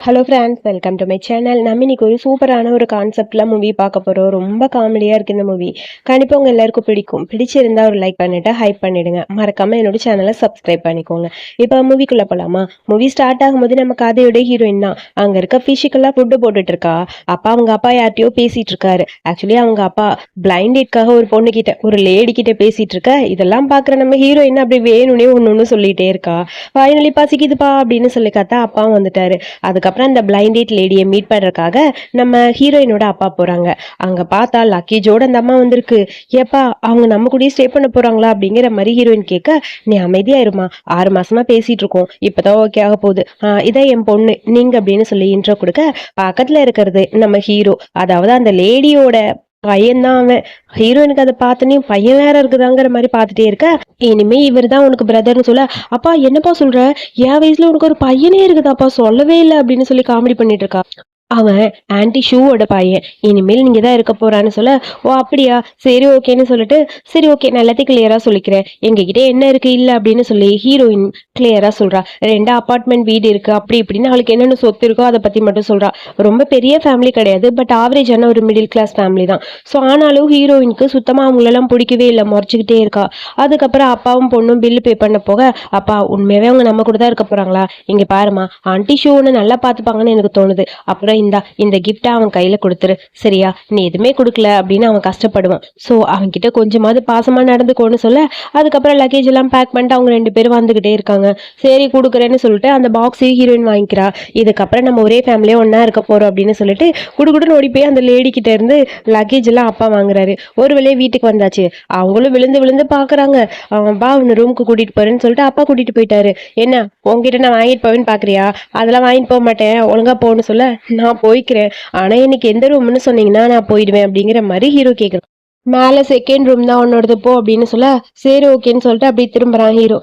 Hello friends, welcome to my channel. நம்ம இன்னைக்கு ஒரு சூப்பரான ஒரு கான்செப்ட்ல மூவி பார்க்க போகிறோம். ரொம்ப காமெடியாக இருக்குது இந்த மூவி. கண்டிப்பாக உங்கள் எல்லாருக்கும் பிடிக்கும். பிடிச்சிருந்தா ஒரு லைக் பண்ணிவிட்டு ஹைப் பண்ணிவிடுங்க. மறக்காமல் என்னோட சேனலை சப்ஸ்கிரைப் பண்ணிக்கோங்க. இப்போ மூவிக்குள்ளே போகலாமா? மூவி ஸ்டார்ட் ஆகும்போது நம்ம கதையோட ஹீரோயின் தான் அங்கே இருக்க ஃபிஷிக்கெல்லாம் ஃபுட்டு போட்டுட்டு இருக்கா. அவங்க அப்பா யார்ட்டையோ பேசிகிட்டு இருக்காரு. ஆக்சுவலி அவங்க அப்பா பிளைண்ட் டேட்காக ஒரு பொண்ணுக்கிட்ட ஒரு லேடி கிட்ட பேசிகிட்டு இருக்க. இதெல்லாம் பார்க்குற நம்ம ஹீரோயின் அப்படி வேணும்னே ஒன்று சொல்லிகிட்டே இருக்கா. ஃபைனலி பசிக்குதுப்பா அப்படின்னு சொல்லி கத்தா அப்பாவும் வந்துட்டாரு. அதுக்கப்புறம் அந்த பிளைண்ட் டேட் லேடியை மீட் பண்றதுக்காக நம்ம ஹீரோயினோட அப்பா போறாங்க. அங்க பார்த்தா லக்கேஜோட அந்த அம்மா வந்திருக்கு. ஏப்பா அவங்க நம்ம கூடயே ஸ்டே பண்ண போறாங்களா அப்படிங்கிற மாதிரி ஹீரோயின் கேட்க, நீ அமைதியா இருமா, 6 மாசமா பேசிட்டு இருக்கோம், இப்பதான் ஓகே ஆக போகுது, இதான் என் பொண்ணு நீங்க அப்படின்னு சொல்லி இன்ட்ரோ கொடுக்க, பக்கத்துல இருக்கிறது நம்ம ஹீரோ, அதாவது அந்த லேடியோட பையன்தான் அவன். ஹீரோயினுக்கு அதை பார்த்தனே பையன் வேற இருக்குதாங்கிற மாதிரி பார்த்துட்டே இருக்க, இனிமே இவர் தான் உனக்கு பிரதர்னு சொல்ல, அப்பா என்னப்பா சொல்ற, என் வயசுல உனக்கு ஒரு பையனே இருக்குதாப்பா, சொல்லவே இல்லை அப்படின்னு சொல்லி காமெடி பண்ணிட்டு இருக்கா. அவன் ஆன்டி ஷூவோட பையன், இனிமேல் நீங்க தான் இருக்க போறான்னு சொல்ல, ஓ அப்படியா, சரி ஓகேன்னு சொல்லிட்டு, சரி ஓகே நான் எல்லாத்தையும் கிளியரா சொல்லிக்கிறேன், எங்ககிட்ட என்ன இருக்கு இல்ல அப்படின்னு சொல்லி ஹீரோயின் கிளியரா சொல்றா. 2 அபார்ட்மெண்ட் வீடு இருக்கு அப்படி இப்படின்னு அவளுக்கு என்னென்ன சொத்து இருக்கோ அதை பத்தி மட்டும் சொல்றா. ரொம்ப பெரிய ஃபேமிலி கிடையாது, பட் ஆவரேஜான ஒரு மிடில் கிளாஸ் ஃபேமிலி தான். ஸோ ஆனாலும் ஹீரோயினுக்கு சுத்தமா அவங்களெல்லாம் பிடிக்கவே இல்லை, முறைச்சிக்கிட்டே இருக்கா. அதுக்கப்புறம் அப்பாவும் பொண்ணும் பில்லு பே பண்ண போக, அப்பா உண்மையாவே அவங்க நம்ம கூட தான் இருக்க போறாங்களா, இங்க பாருமா ஆன்டி ஷூ ஒன்று நல்லா பார்த்துப்பாங்கன்னு எனக்கு தோணுது, அப்புறம் இந்த கிஃப்டை அவன் கையில கொடுத்துரு சரியா, நீ எதுவுமே கொடுக்கல அப்படின்னு அவன் கஷ்டப்படுவான். ஸோ அவன்கிட்ட கொஞ்சமாவது பாசமா நடந்துக்கோன்னு சொல்ல, அதுக்கப்புறம் லக்கேஜ் எல்லாம் பேக் பண்ணிட்டு அவங்க 2 பேரும் வந்துகிட்டே இருக்காங்க. சரி கொடுக்குறேன்னு சொல்லிட்டு அந்த பாக்ஸையும் ஹீரோயின் வாங்கிக்கிறா. இதுக்கப்புறம் நம்ம ஒரே ஃபேமிலியா ஒன்னா இருக்க போறோம் அப்படின்னு சொல்லிட்டு குடுகுடுன்னு ஓடி போய் அந்த லேடி கிட்ட இருந்து லக்கேஜ் எல்லாம் அப்பா வாங்குறாரு. ஒரு வேலையை வீட்டுக்கு வந்தாச்சு, அவங்களும் விழுந்து விழுந்து பாக்குறாங்க. அவன் பா உன்னை ரூமுக்கு கூட்டிட்டு போறேன்னு சொல்லிட்டு அப்பா கூட்டிட்டு போயிட்டாரு. என்ன உங்ககிட்ட நான் வாங்கிட்டு போவேன்னு பாக்குறியா, அதெல்லாம் வாங்கிட்டு போக மாட்டேன், ஒழுங்கா போன்னு சொல்ல, நான் போய்க்கிறேன், ஆனா எனக்கு எந்த ரூம்னு சொன்னீங்கன்னா நான் போயிடுவேன் அப்படிங்கிற மாதிரி ஹீரோ கேக்குறான். மேல செகண்ட் ரூம் தான் உன்னோடது போ அப்படின்னு சொல்ல, சரி ஓகேன்னு சொல்லிட்டு அப்படியே திரும்புறான் ஹீரோ.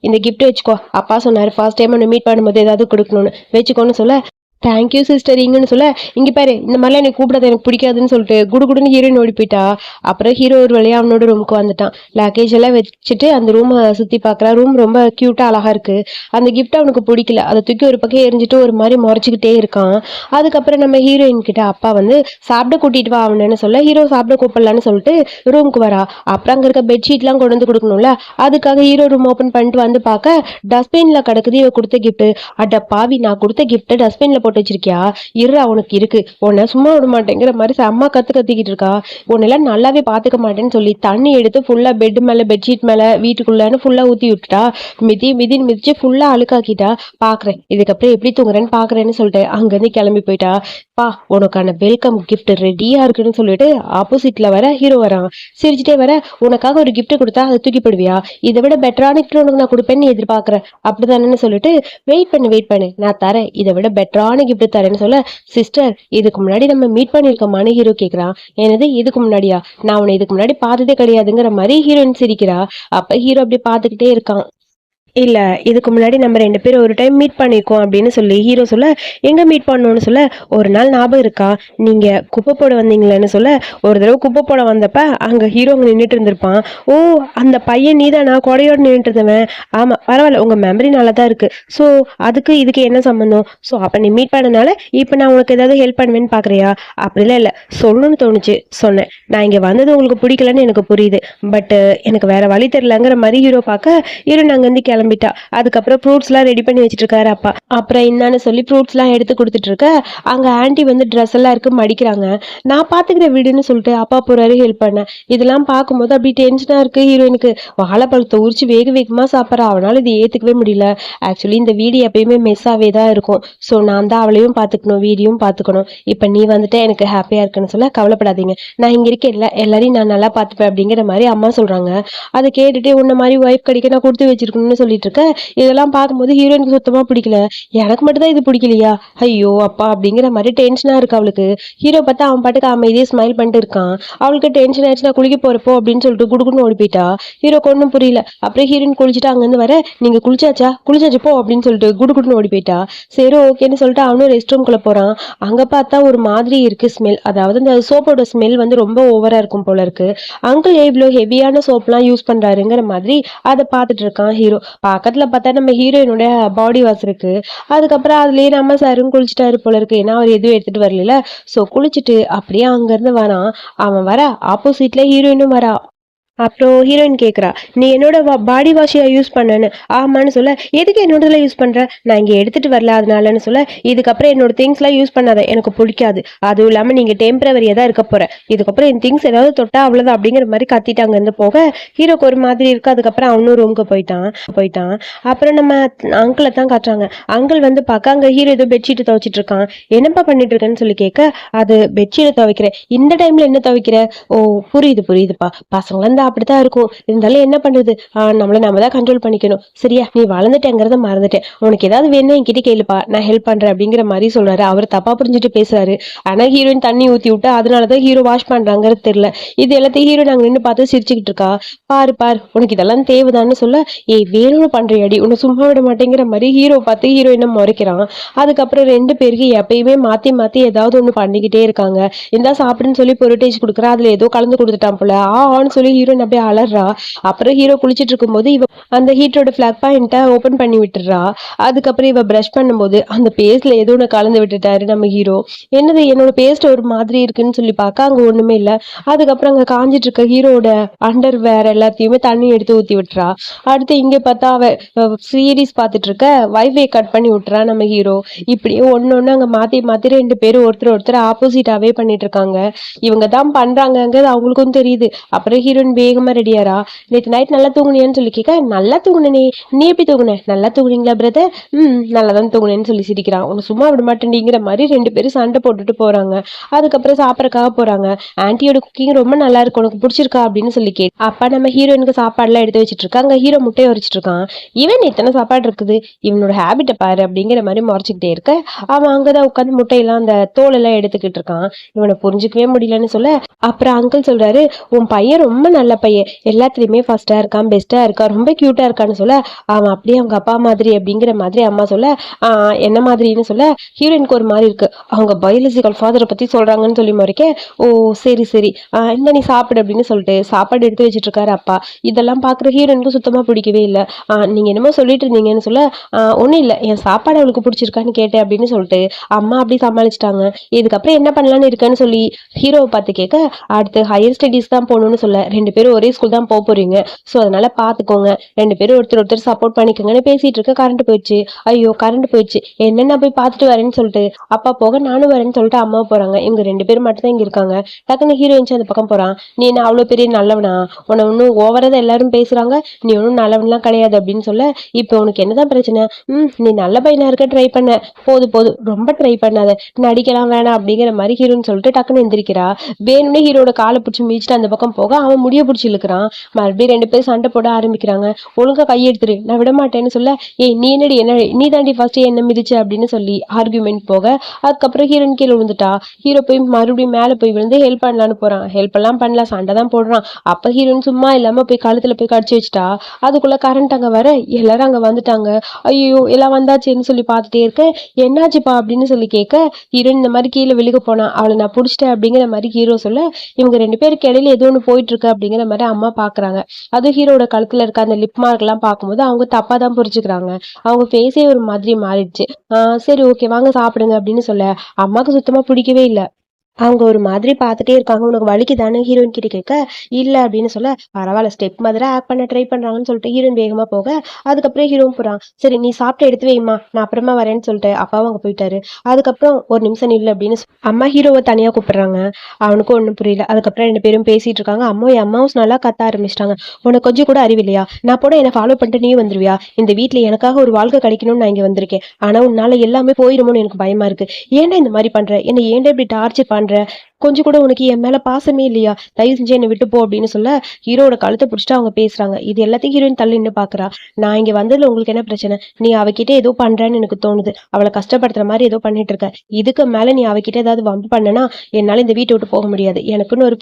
இந்த கிஃப்ட் வச்சுக்கோ, அப்பா சொன்னாரு ஃபர்ஸ்ட் டைம் ஒன்று மீட் பண்ணும்போது ஏதாவது கொடுக்கணும்னு, வச்சுக்கோன்னு சொல்ல, தேங்க்யூ சிஸ்டர் இங்கன்னு சொல்ல, இங்க பாரு இந்த மாதிரிலாம் எனக்கு கூப்பிடாது, எனக்கு பிடிக்காதுன்னு சொல்லிட்டு குடுகுடுன்னு ஹீரோயின் ஓடி போயிட்டா. அப்புறம் ஹீரோ ஒரு வழியா அவனோட ரூமுக்கு வந்துட்டான். லக்கேஜ் எல்லாம் வச்சுட்டு அந்த ரூமை சுத்தி பாக்குறா. ரூம் ரொம்ப கியூட்டா அழகா இருக்கு. அந்த கிஃப்ட் அவனுக்கு பிடிக்கல, அதை தூக்கி ஒரு பக்கம் எரிஞ்சிட்டு ஒரு மாதிரி முறைச்சிக்கிட்டே இருக்கான். அதுக்கப்புறம் நம்ம ஹீரோயின் கிட்ட அப்பா வந்து சாப்பிட கூட்டிட்டு வா அவனு சொல்ல, ஹீரோ சாப்பிட கூப்பிடலான்னு சொல்லிட்டு ரூமுக்கு வரா. அப்புறம் அங்க இருக்க பெட்ஷீட்லாம் கொண்டு வந்து கொடுக்கணும்ல, அதுக்காக ஹீரோ ரூம் ஓப்பன் பண்ணிட்டு வந்து பார்க்க டஸ்ட்பின்ல கிடக்குது இவ கொடுத்த கிஃப்ட். அட பாவி, நான் கொடுத்த கிஃப்ட் டஸ்ட்பின்ல போட்டு வச்சிருக்கியா, இரு அவனுக்கு இருக்கு, உன்னை சும்மா விட மாட்டேங்கிற மாதிரி அம்மா கத்திக்கிட்டு இருக்கா. உன்னெல்லாம் நல்லாவே பாத்துக்க மாட்டேன்னு சொல்லி தண்ணி எடுத்து ஃபுல்லா பெட் மேல பெட்ஷீட் மேல வீட்டுக்குள்ளன்னு ஃபுல்லா ஊத்தி விட்டுட்டா. மிதின்னு மிதிச்சு ஃபுல்லா அழுக்காக்கிட்டா. பாக்குறேன் இதுக்கப்புறம் எப்படி தூங்குறேன்னு பாக்குறேன்னு சொல்லிட்டு அங்கிருந்து கிளம்பி போயிட்டா. பா உனக்கான வெல்கம் கிஃப்ட் ரெடியா இருக்குன்னு சொல்லிட்டு ஆப்போசிட்ல வர ஹீரோ வரான். சிரிச்சுட்டே வர, உனக்காக ஒரு கிஃப்ட் கொடுத்தா அதை தூக்கி போடுவியா, இதை விட பெட்டரான கிஃப்ட் உனக்கு நான் கொடுப்பேன்னு எதிர்பார்க்கறேன் அப்படிதானு சொல்லிட்டு, வெயிட் பண்ணு நான் தரேன், இதை விட பெட்டரான கிஃப்ட் தரேன்னு சொல்ல, சிஸ்டர் இதுக்கு முன்னாடி நம்ம மீட் பண்ணிருக்கோமான்னு ஹீரோ கேக்குறான். எனது இதுக்கு முன்னாடியா, நான் உன்னை இதுக்கு முன்னாடி பார்த்ததே கிடையாதுங்கிற மாதிரி ஹீரோயின் சிரிக்கிறா. அப்ப ஹீரோ அப்படி பாத்துக்கிட்டே இருக்கான். இல்ல இதுக்கு முன்னாடி நம்ம 2 பேரும் ஒரு டைம் மீட் பண்ணிருக்கோம் அப்படின்னு சொல்லி ஹீரோ சொல்ல, எங்க மீட் பண்ணோம்னு சொல்ல, ஒரு நாள் ஞாபகம் இருக்கா, நீங்க குப்பை போட வந்தீங்களேன்னு சொல்ல, ஒரு தடவை குப்பை போட வந்தப்ப அங்க ஹீரோ அங்க நின்றுட்டு இருந்திருப்பான். ஓ அந்த பையன் நீதானா கொடையோட நின்றுட்டு இருந்தவன், ஆமா பரவாயில்ல உங்க மெமரி நல்லா தான் இருக்கு, ஸோ இதுக்கு என்ன சம்பந்தம், ஸோ அப்ப நீ மீட் பண்ணனால இப்ப நான் உனக்கு ஏதாவது ஹெல்ப் பண்ணுவேன்னு பாக்குறியா, அப்படிலாம் இல்ல சொல்லணும்னு தோணுச்சு சொன்னேன், நான் இங்க வந்தது உங்களுக்கு பிடிக்கலன்னு எனக்கு புரியுது, பட் எனக்கு வேற வழி தெரியலங்கிற மாதிரி ஹீரோ பார்க்க, ஹீரோ நாங்க வந்து கிளம்பிட்டா. அதுக்கப்புறம் ஃப்ரூட்ஸ்லாம் ரெடி பண்ணி வச்சுட்டு இருக்காரு அப்பா. அப்புறம் என்னன்னு சொல்லி ஃப்ரூட்ஸ்லாம் எடுத்து கொடுத்துட்டு இருக்க, அங்க ஆன்டி வந்து ட்ரெஸ் எல்லாம் இருக்கு மடிக்கிறாங்க. நான் பாத்துக்கிற வீடுன்னு சொல்லிட்டு அப்பா போறாரு ஹெல்ப் பண்ண. இதெல்லாம் பார்க்கும்போது அப்படி டென்ஷனா இருக்கு ஹீரோயினுக்கு. வாழைப்பழத்தை உரிச்சு வேகமா சாப்பிட்றா. அவனால இது ஏத்துக்கவே முடியல. ஆக்சுவலி இந்த வீடு எப்பயுமே மெஸ்ஸாவே தான் இருக்கும், ஸோ நான் தான் அவளையும் பார்த்துக்கணும் வீடியும் பார்த்துக்கணும். இப்போ நீ வந்துட்டு எனக்கு ஹாப்பியா இருக்குன்னு சொல்ல, கவலைப்படாதீங்க நான் இங்க இருக்க எல்லாரையும் நான் நல்லா பார்த்துப்பேன் அப்படிங்கிற மாதிரி அம்மா சொல்றாங்க. அதை கேட்டுட்டு உன்ன மாதிரி ஒய்ஃப் கிடைக்க நான் கொடுத்து வச்சிருக்கணும்னு சொல்லிட்டு இருக்க. இதெல்லாம் பார்க்கும்போது ஹீரோயினுக்கு சுத்தமா பிடிக்கல. எனக்கு மட்டும் தான் இது பிடிக்கலையா, ஐயோ அப்பா அப்படிங்கிற மாதிரி டென்ஷனா இருக்கு அவளுக்கு. ஹீரோ பார்த்தா அவன் பாட்டுக்கு அமைதியே ஸ்மைல் பண்ணிட்டு இருக்கான். அவளுக்கு டென்ஷன் ஆயிடுச்சு, நான் குளிக்க போறப்போ அப்படின்னு சொல்லிட்டு குடுக்குன்னு ஓடி போயிட்டா. ஹீரோ ஒன்றும் புரியல. அப்புறம் ஹீரோயின் குளிச்சுட்டு அங்கிருந்து வர, நீங்க குளிச்சாச்சு போ அப்படின்னு சொல்லிட்டு குடுக்குன்னு ஓடி போயிட்டா. சரி ஓகேன்னு சொல்லிட்டு அவனும் ரெஸ்ட் ரூம்குள்ள போறான். அங்க பார்த்தா ஒரு மாதிரி இருக்கு ஸ்மெல், அதாவது இந்த சோப்போட ஸ்மெல் வந்து ரொம்ப ஓவரா இருக்கும் போல இருக்கு. அங்கிள் இவ்வளோ ஹெவியான சோப்லாம் யூஸ் பண்றாருங்கிற மாதிரி அதை பார்த்துட்டு இருக்கான் ஹீரோ. பக்கத்துல பார்த்தா நம்ம ஹீரோயினுடைய பாடி வாஷ் இருக்கு. அதுக்கப்புறம் அதுலயே நம்ம சாரும் குளிச்சுட்டாரு போல இருக்கு. ஏன்னா அவர் எதுவும் எடுத்துட்டு வரல. சோ குளிச்சுட்டு அப்படியே அங்க இருந்து வரான். அவன் வர ஆப்போசிட்ல ஹீரோயினும் வரா. அப்புறம் ஹீரோயின் கேட்குறா, நீ என்னோட பாடி வாஷையா யூஸ் பண்ணேன்னு. ஆமான்னு சொல்ல, எதுக்கு என்னோடதுல யூஸ் பண்ற? நான் இங்க எடுத்துட்டு வரல அதனாலன்னு சொல்ல, இதுக்கப்புறம் என்னோட திங்ஸ்லாம் யூஸ் பண்ணாத, எனக்கு பிடிக்காது. அதுவும் இல்லாம நீங்க டெம்பரவரியா தான் இருக்க போற. இதுக்கப்புறம் என் திங்ஸ் ஏதாவது தொட்டா அவ்வளவுதான் அப்படிங்கிற மாதிரி கத்திட்டு அங்க இருந்து போக, ஹீரோக்கு ஒரு மாதிரி இருக்கு. அதுக்கப்புறம் அவனும் ரூமுக்கு போயிட்டான். அப்புறம் நம்ம அங்கிளை தான் காட்டுறாங்க. அங்கிள் வந்து பார்க்க அங்க ஹீரோ ஏதோ பெட்ஷீட் துவைச்சிட்டு இருக்கான். என்னப்பா பண்ணிட்டு இருக்கேன்னு சொல்லி கேட்க, அது பெட்ஷீட் துவைக்கிறேன். இந்த டைம்ல என்ன துவைக்கிற? ஓ, புரியுதுப்பா. பசங்களாம் அப்படித்தான் இருக்கும். இருந்தாலும் என்ன பண்றது? நம்மள நம்ம தான் கண்ட்ரோல் பண்ணிக்கணும். சரியா? நீ வளர்ந்துட்டேங்கிறத மறந்துட்டேன். உனக்கு ஏதாவது வேணும் என்கிட்ட கேளுப்பா, நான் ஹெல்ப் பண்றேன் அப்படிங்கிற மாதிரி சொல்றாரு. அவர் தப்பா புரிஞ்சுட்டு பேசுறாரு. ஆனா ஹீரோயின் தண்ணி ஊத்தி விட்டு அதனாலதான் ஹீரோ வாஷ் பண்றாங்கிறது தெரியல. இது எல்லாத்தையும் ஹீரோ நாங்க நின்று பார்த்து சிரிச்சுக்கிட்டு இருக்கா. பாரு உனக்கு இதெல்லாம் தேவைதான்னு சொல்ல, ஏய் வேணும்னு பண்றியாடி, உன்னை சும்மா விட மாட்டேங்கிற மாதிரி ஹீரோ பார்த்து ஹீரோயினை முறைக்கிறான். அதுக்கப்புறம் ரெண்டு பேருக்கு எப்பயுமே மாத்தி மாத்தி ஏதாவது ஒண்ணு பண்ணிக்கிட்டே இருக்காங்க. இந்தா சாப்பிடுன்னு சொல்லி பொருட்டேஜ் கொடுக்குறா. அதுல ஏதோ கலந்து கொடுத்துட்டான் போல. ஆன்னு சொல்லி ஹீரோயின் அப்படியே அலறா. அப்புறம் ஹீரோ குளிச்சிட்டு இருக்கும்போது இவ அந்த ஹீட்டரோட பிளாக் பாயிண்ட்டை ஓபன் பண்ணி விட்டுறா. அதுக்கப்புறம் இவ பிரஷ் பண்ணும்போது அந்த பேஸ்ட்ல ஏதோ ஒன்று கலந்து விட்டுட்டாரு நம்ம ஹீரோ. என்னது என்னோட பேஸ்ட் ஒரு மாதிரி இருக்குன்னு சொல்லி பார்க்க அங்க ஒண்ணுமே இல்லை. அதுக்கப்புறம் அங்க காஞ்சிட்டு இருக்க ஹீரோட அண்டர் வேர் எல்லாத்தையுமே தண்ணி எடுத்து ஊத்தி விட்டுறா. அடுத்து இங்க பார்த்தா அவ சீரீஸ் பார்த்துட்டு இருக்க வைஃபை கட் பண்ணி விட்டுறா நம்ம ஹீரோ. இப்படியே ஒன்னு அங்க மாத்தி ரெண்டு பேரும் ஒருத்தர் ஆப்போசிட்டாவே பண்ணிட்டு இருக்காங்க. இவங்க தான் பண்றாங்கிறது அவங்களுக்கும் தெரியுது. அப்புறம் ஹீரோயின் வேகமா ரெடியாரா. நேற்று நைட் நல்லா தூங்குனியான்னு சொல்லி கேட்க, நல்லா தூங்குனே. நீ எப்படி தூங்குன? நல்லா தூங்குனீங்களா பிரதர்? நல்லா தான் தூங்குனேன்னு சொல்லி சிரிக்கிறான். உன்னை சும்மா விட மாட்டேங்கிற மாதிரி ரெண்டு பேரும் சண்டை போட்டுட்டு போறாங்க. அதுக்கப்புறம் சாப்பிட்றக்காக போறாங்க. ஆன்ட்டியோட குக்கிங் ரொம்ப நல்லா இருக்கு, உனக்கு பிடிச்சிருக்கா அப்படின்னு சொல்லி கேட்டு அப்பா நம்ம ஹீரோயினுக்கு சாப்பாடுலாம் எடுத்து வச்சிட்டு இருக்காங்க. ஹீரோ முட்டையை உரைச்சிட்டு இருக்கான். இவன் இத்தனை சாப்பாடு இருக்குது, இவனோட ஹேபிட்டை பாரு அப்படிங்கிற மாதிரி முறைச்சிக்கிட்டே இருக்க, அவன் அங்கதான் உட்காந்து முட்டையெல்லாம் அந்த தோல் எல்லாம் எடுத்துக்கிட்டு இருக்கான். இவனை புரிஞ்சுக்கவே முடியலன்னு சொல்ல, அப்புறம் அங்கிள் சொல்றாரு, உன் பையன் ரொம்ப நல்ல பையன், எல்லாத்துலயுமே ஃபர்ஸ்டா இருக்கான், பெஸ்டா இருக்கான், ரொம்ப கியூட்டா இருக்கான்னு சொல்ல, அவன் அப்படியே அவங்க அப்பா மாதிரி அப்படிங்கிற மாதிரி அம்மா சொல்ல, என்ன மாதிரின்னு சொல்ல, ஹீரோயினுக்கு ஒரு மாதிரி இருக்கு. அவங்க பயாலஜிக்கல் ஃபாதரை பத்தி சொல்றாங்கன்னு சொல்லி முறைக்க, ஓ சரி இந்த நீ சாப்பிடு அப்படின்னு சொல்லிட்டு சாப்பாடு எடுத்து வச்சிட்டு இருக்காரு அப்பா. இதெல்லாம் பாக்குற ஹீரோயினுக்கு சுத்தமா பிடிக்கவே இல்லை. நீங்க என்னமோ சொல்லிட்டு இருந்தீங்கன்னு சொல்ல, ஒன்றும் இல்லை, என் சாப்பாடு அவளுக்கு பிடிச்சிருக்கான்னு கேட்டேன் அப்படின்னு சொல்லிட்டு அம்மா அப்படி சமாளிச்சிட்டாங்க. இதுக்கப்புறம் என்ன பண்ணலான்னு இருக்கேன்னு சொல்லி ஹீரோவை பார்த்து கேட்க, அடுத்து ஹையர் ஸ்டடீஸ் தான் போகணும்னு சொல்ல, ரெண்டு பேரும் ஒரே ஸ்கூல் தான் போறீங்க, ஸோ அதனால பார்த்துக்கோங்க, ரெண்டு பேரும் ஒருத்தர் சப்போர்ட் பண்ணிக்கோங்கன்னு பேசிட்டு இருக்க கரண்ட் போயிடுச்சு. ஐயோ கரண்ட் போயிடுச்சு, என்னென்ன போய் பார்த்துட்டு வரேன்னு சொல்லிட்டு அப்பா போக நானும் வரேன்னு சொல்லிட்டு அம்மா போறாங்க. இவங்க ரெண்டு பேரும் மட்டும் தான் இங்க இருக்காங்க. டக்குன்னு ஹீரோயின் அந்த பக்கம் போறான். நீ என்ன அவ்வளோ பெரிய நல்லவனா? உன்னை ஒன்றும் ஓவரதான் எல்லாரும் பேசுறாங்க, நீ ஒன்றும் நல்லவன்லாம் கிடையாது அப்படின்னு சொல்ல, இப்போ உனக்கு என்னதான் பிரச்சனை? நீ நல்ல பையனா இருக்க ட்ரை பண்ண, போதும் ரொம்ப ட்ரை பண்ணாத, நடிக்கலாம் வேணாம் அப்படிங்கிற மாதிரி ஹீரோன்னு சொல்லிட்டு டக்குன்னு எந்திரிக்கிறா. வேணும்னே ஹீரோட காலை பிடிச்சி மீச்சிட்டு அந்த பக்கம் போக அவன் முடிய பிடிச்சி இழுக்கிறான். மறுபடியும் ரெண்டு பேரும் சண்டை போட ஆரம்பிக்கிறாங்க. ஒழுங்கா கையெடுத்துரு, நான் விட மாட்டேன்னு சொல்ல, ஏய் நீ என்னடி என்ன நீ தாண்டி ஃபர்ஸ்ட் என்ன மிதிச்சு அப்படின்னு சொல்லி ஆர்குமெண்ட் போக, அதுக்கப்புறம் ஹீரோயின் கீழே விழுந்துட்டா. ஹீரோ போய் மறுபடியும் மேலே போய் விழுந்து ஹெல்ப் பண்ணலான்னு போறான். ஹெல்ப் எல்லாம் பண்ணல, சண்டை தான் போடுறான். அப்ப ஹீரோயின் சும்மா இல்லாம போய் கழுத்துல போய் கடிச்சு வச்சுட்டா. அதுக்குள்ள கரண்ட் அங்க வர எல்லாரும் அங்க வந்துட்டாங்க. ஐயோ எல்லாம் வந்தாச்சுன்னு சொல்லி பார்த்துட்டே இருக்க, என்னாச்சுப்பா அப்படின்னு சொல்லி கேட்க, ஹீரோயின் இந்த மாதிரி கீழே விழுக போனா, அவளை நான் பிடிச்சிட்டேன் அப்படிங்கிற மாதிரி ஹீரோ சொல்ல, இவங்க ரெண்டு பேருக்கு இடையில ஏதோ ஒன்று போயிட்டு இருக்கு அப்படிங்கிற மாதிரி அம்மா பாக்குறாங்க. அது ஹீரோட கழுத்துல இருக்க அந்த லிப் மார்க் எல்லாம் பார்க்கும்போது அவங்க தப்பா தான் புரிஞ்சுக்கிறாங்க. அவங்க ஃபேஸே ஒரு மாதிரி மாறிடுச்சு. சரி ஓகே வாங்க சாப்பிடுங்க அப்படின்னு சொல்ல, அம்மாவுக்கு சுத்தமா பிடிக்கவே இல்லை. அவங்க ஒரு மாதிரி பார்த்துட்டே இருக்காங்க. உனக்கு வலிக்குதானே ஹீரோயின் கிட்ட கேட்க, இல்லை அப்படின்னு சொல்ல, பரவாயில்ல ஸ்டெப் மாதிரி ஆக்ட் பண்ண ட்ரை பண்றாங்கன்னு சொல்லிட்டு ஹீரோயின் வேகமா போக, அதுக்கப்புறம் ஹீரோவும் போறான். சரி நீ சாப்பிட்டு எடுத்து வைமா, நான் அப்புறமா வரேன்னு சொல்லிட்டு அப்பாவும் அங்க போயிட்டாரு. அதுக்கப்புறம் ஒரு நிமிஷம் இல்லை அப்படின்னு அம்மா ஹீரோவை தனியா கூப்பிடுறாங்க. அவனுக்கும் ஒன்றும் புரியல. அதுக்கப்புறம் ரெண்டு பேரும் பேசிட்டு இருக்காங்க. அம்மாவும் நல்லா கத்த ஆரம்பிச்சிட்டாங்க. உனக்கு கொஞ்சம் கூட அறிவில்லையா? நான் போட என்னை ஃபாலோ பண்ணிட்டு நீ வந்துருவியா? இந்த வீட்டுல எனக்காக ஒரு வாழ்க்கை கிடைக்கணும்னு நான் இங்க வந்திருக்கேன். ஆனா உன்னால எல்லாமே போயிருமோன்னு எனக்கு பயமா இருக்கு. ஏன்டா இந்த மாதிரி பண்ற? என்னை ஏன்டா இப்படி டார்ச்சர் பண்ற? கொஞ்சம் கூட உனக்கு என் மேல பாசமே இல்லையா? தயவு செஞ்சு என்னை விட்டு போ அப்படின்னு சொல்ல, ஹீரோட கழுத்தை பிடிச்சிட்டு அவங்க பேசுறாங்க. இது எல்லாத்தையும் ஹீரோயின் தள்ளி நின்று பாக்குறா. நான் இங்க வந்ததுல உங்களுக்கு என்ன பிரச்சனை? நீ அவகிட்ட ஏதோ பண்றேன்னு எனக்கு தோணுது. அவளை கஷ்டப்படுத்துற மாதிரி ஏதோ பண்ணிட்டு இருக்க. இதுக்கு மேல நீ அவகிட்ட ஏதாவது வம்பு பண்ணனா என்னால இந்த வீட்டை விட்டு போக முடியாது. எனக்குன்னு ஒரு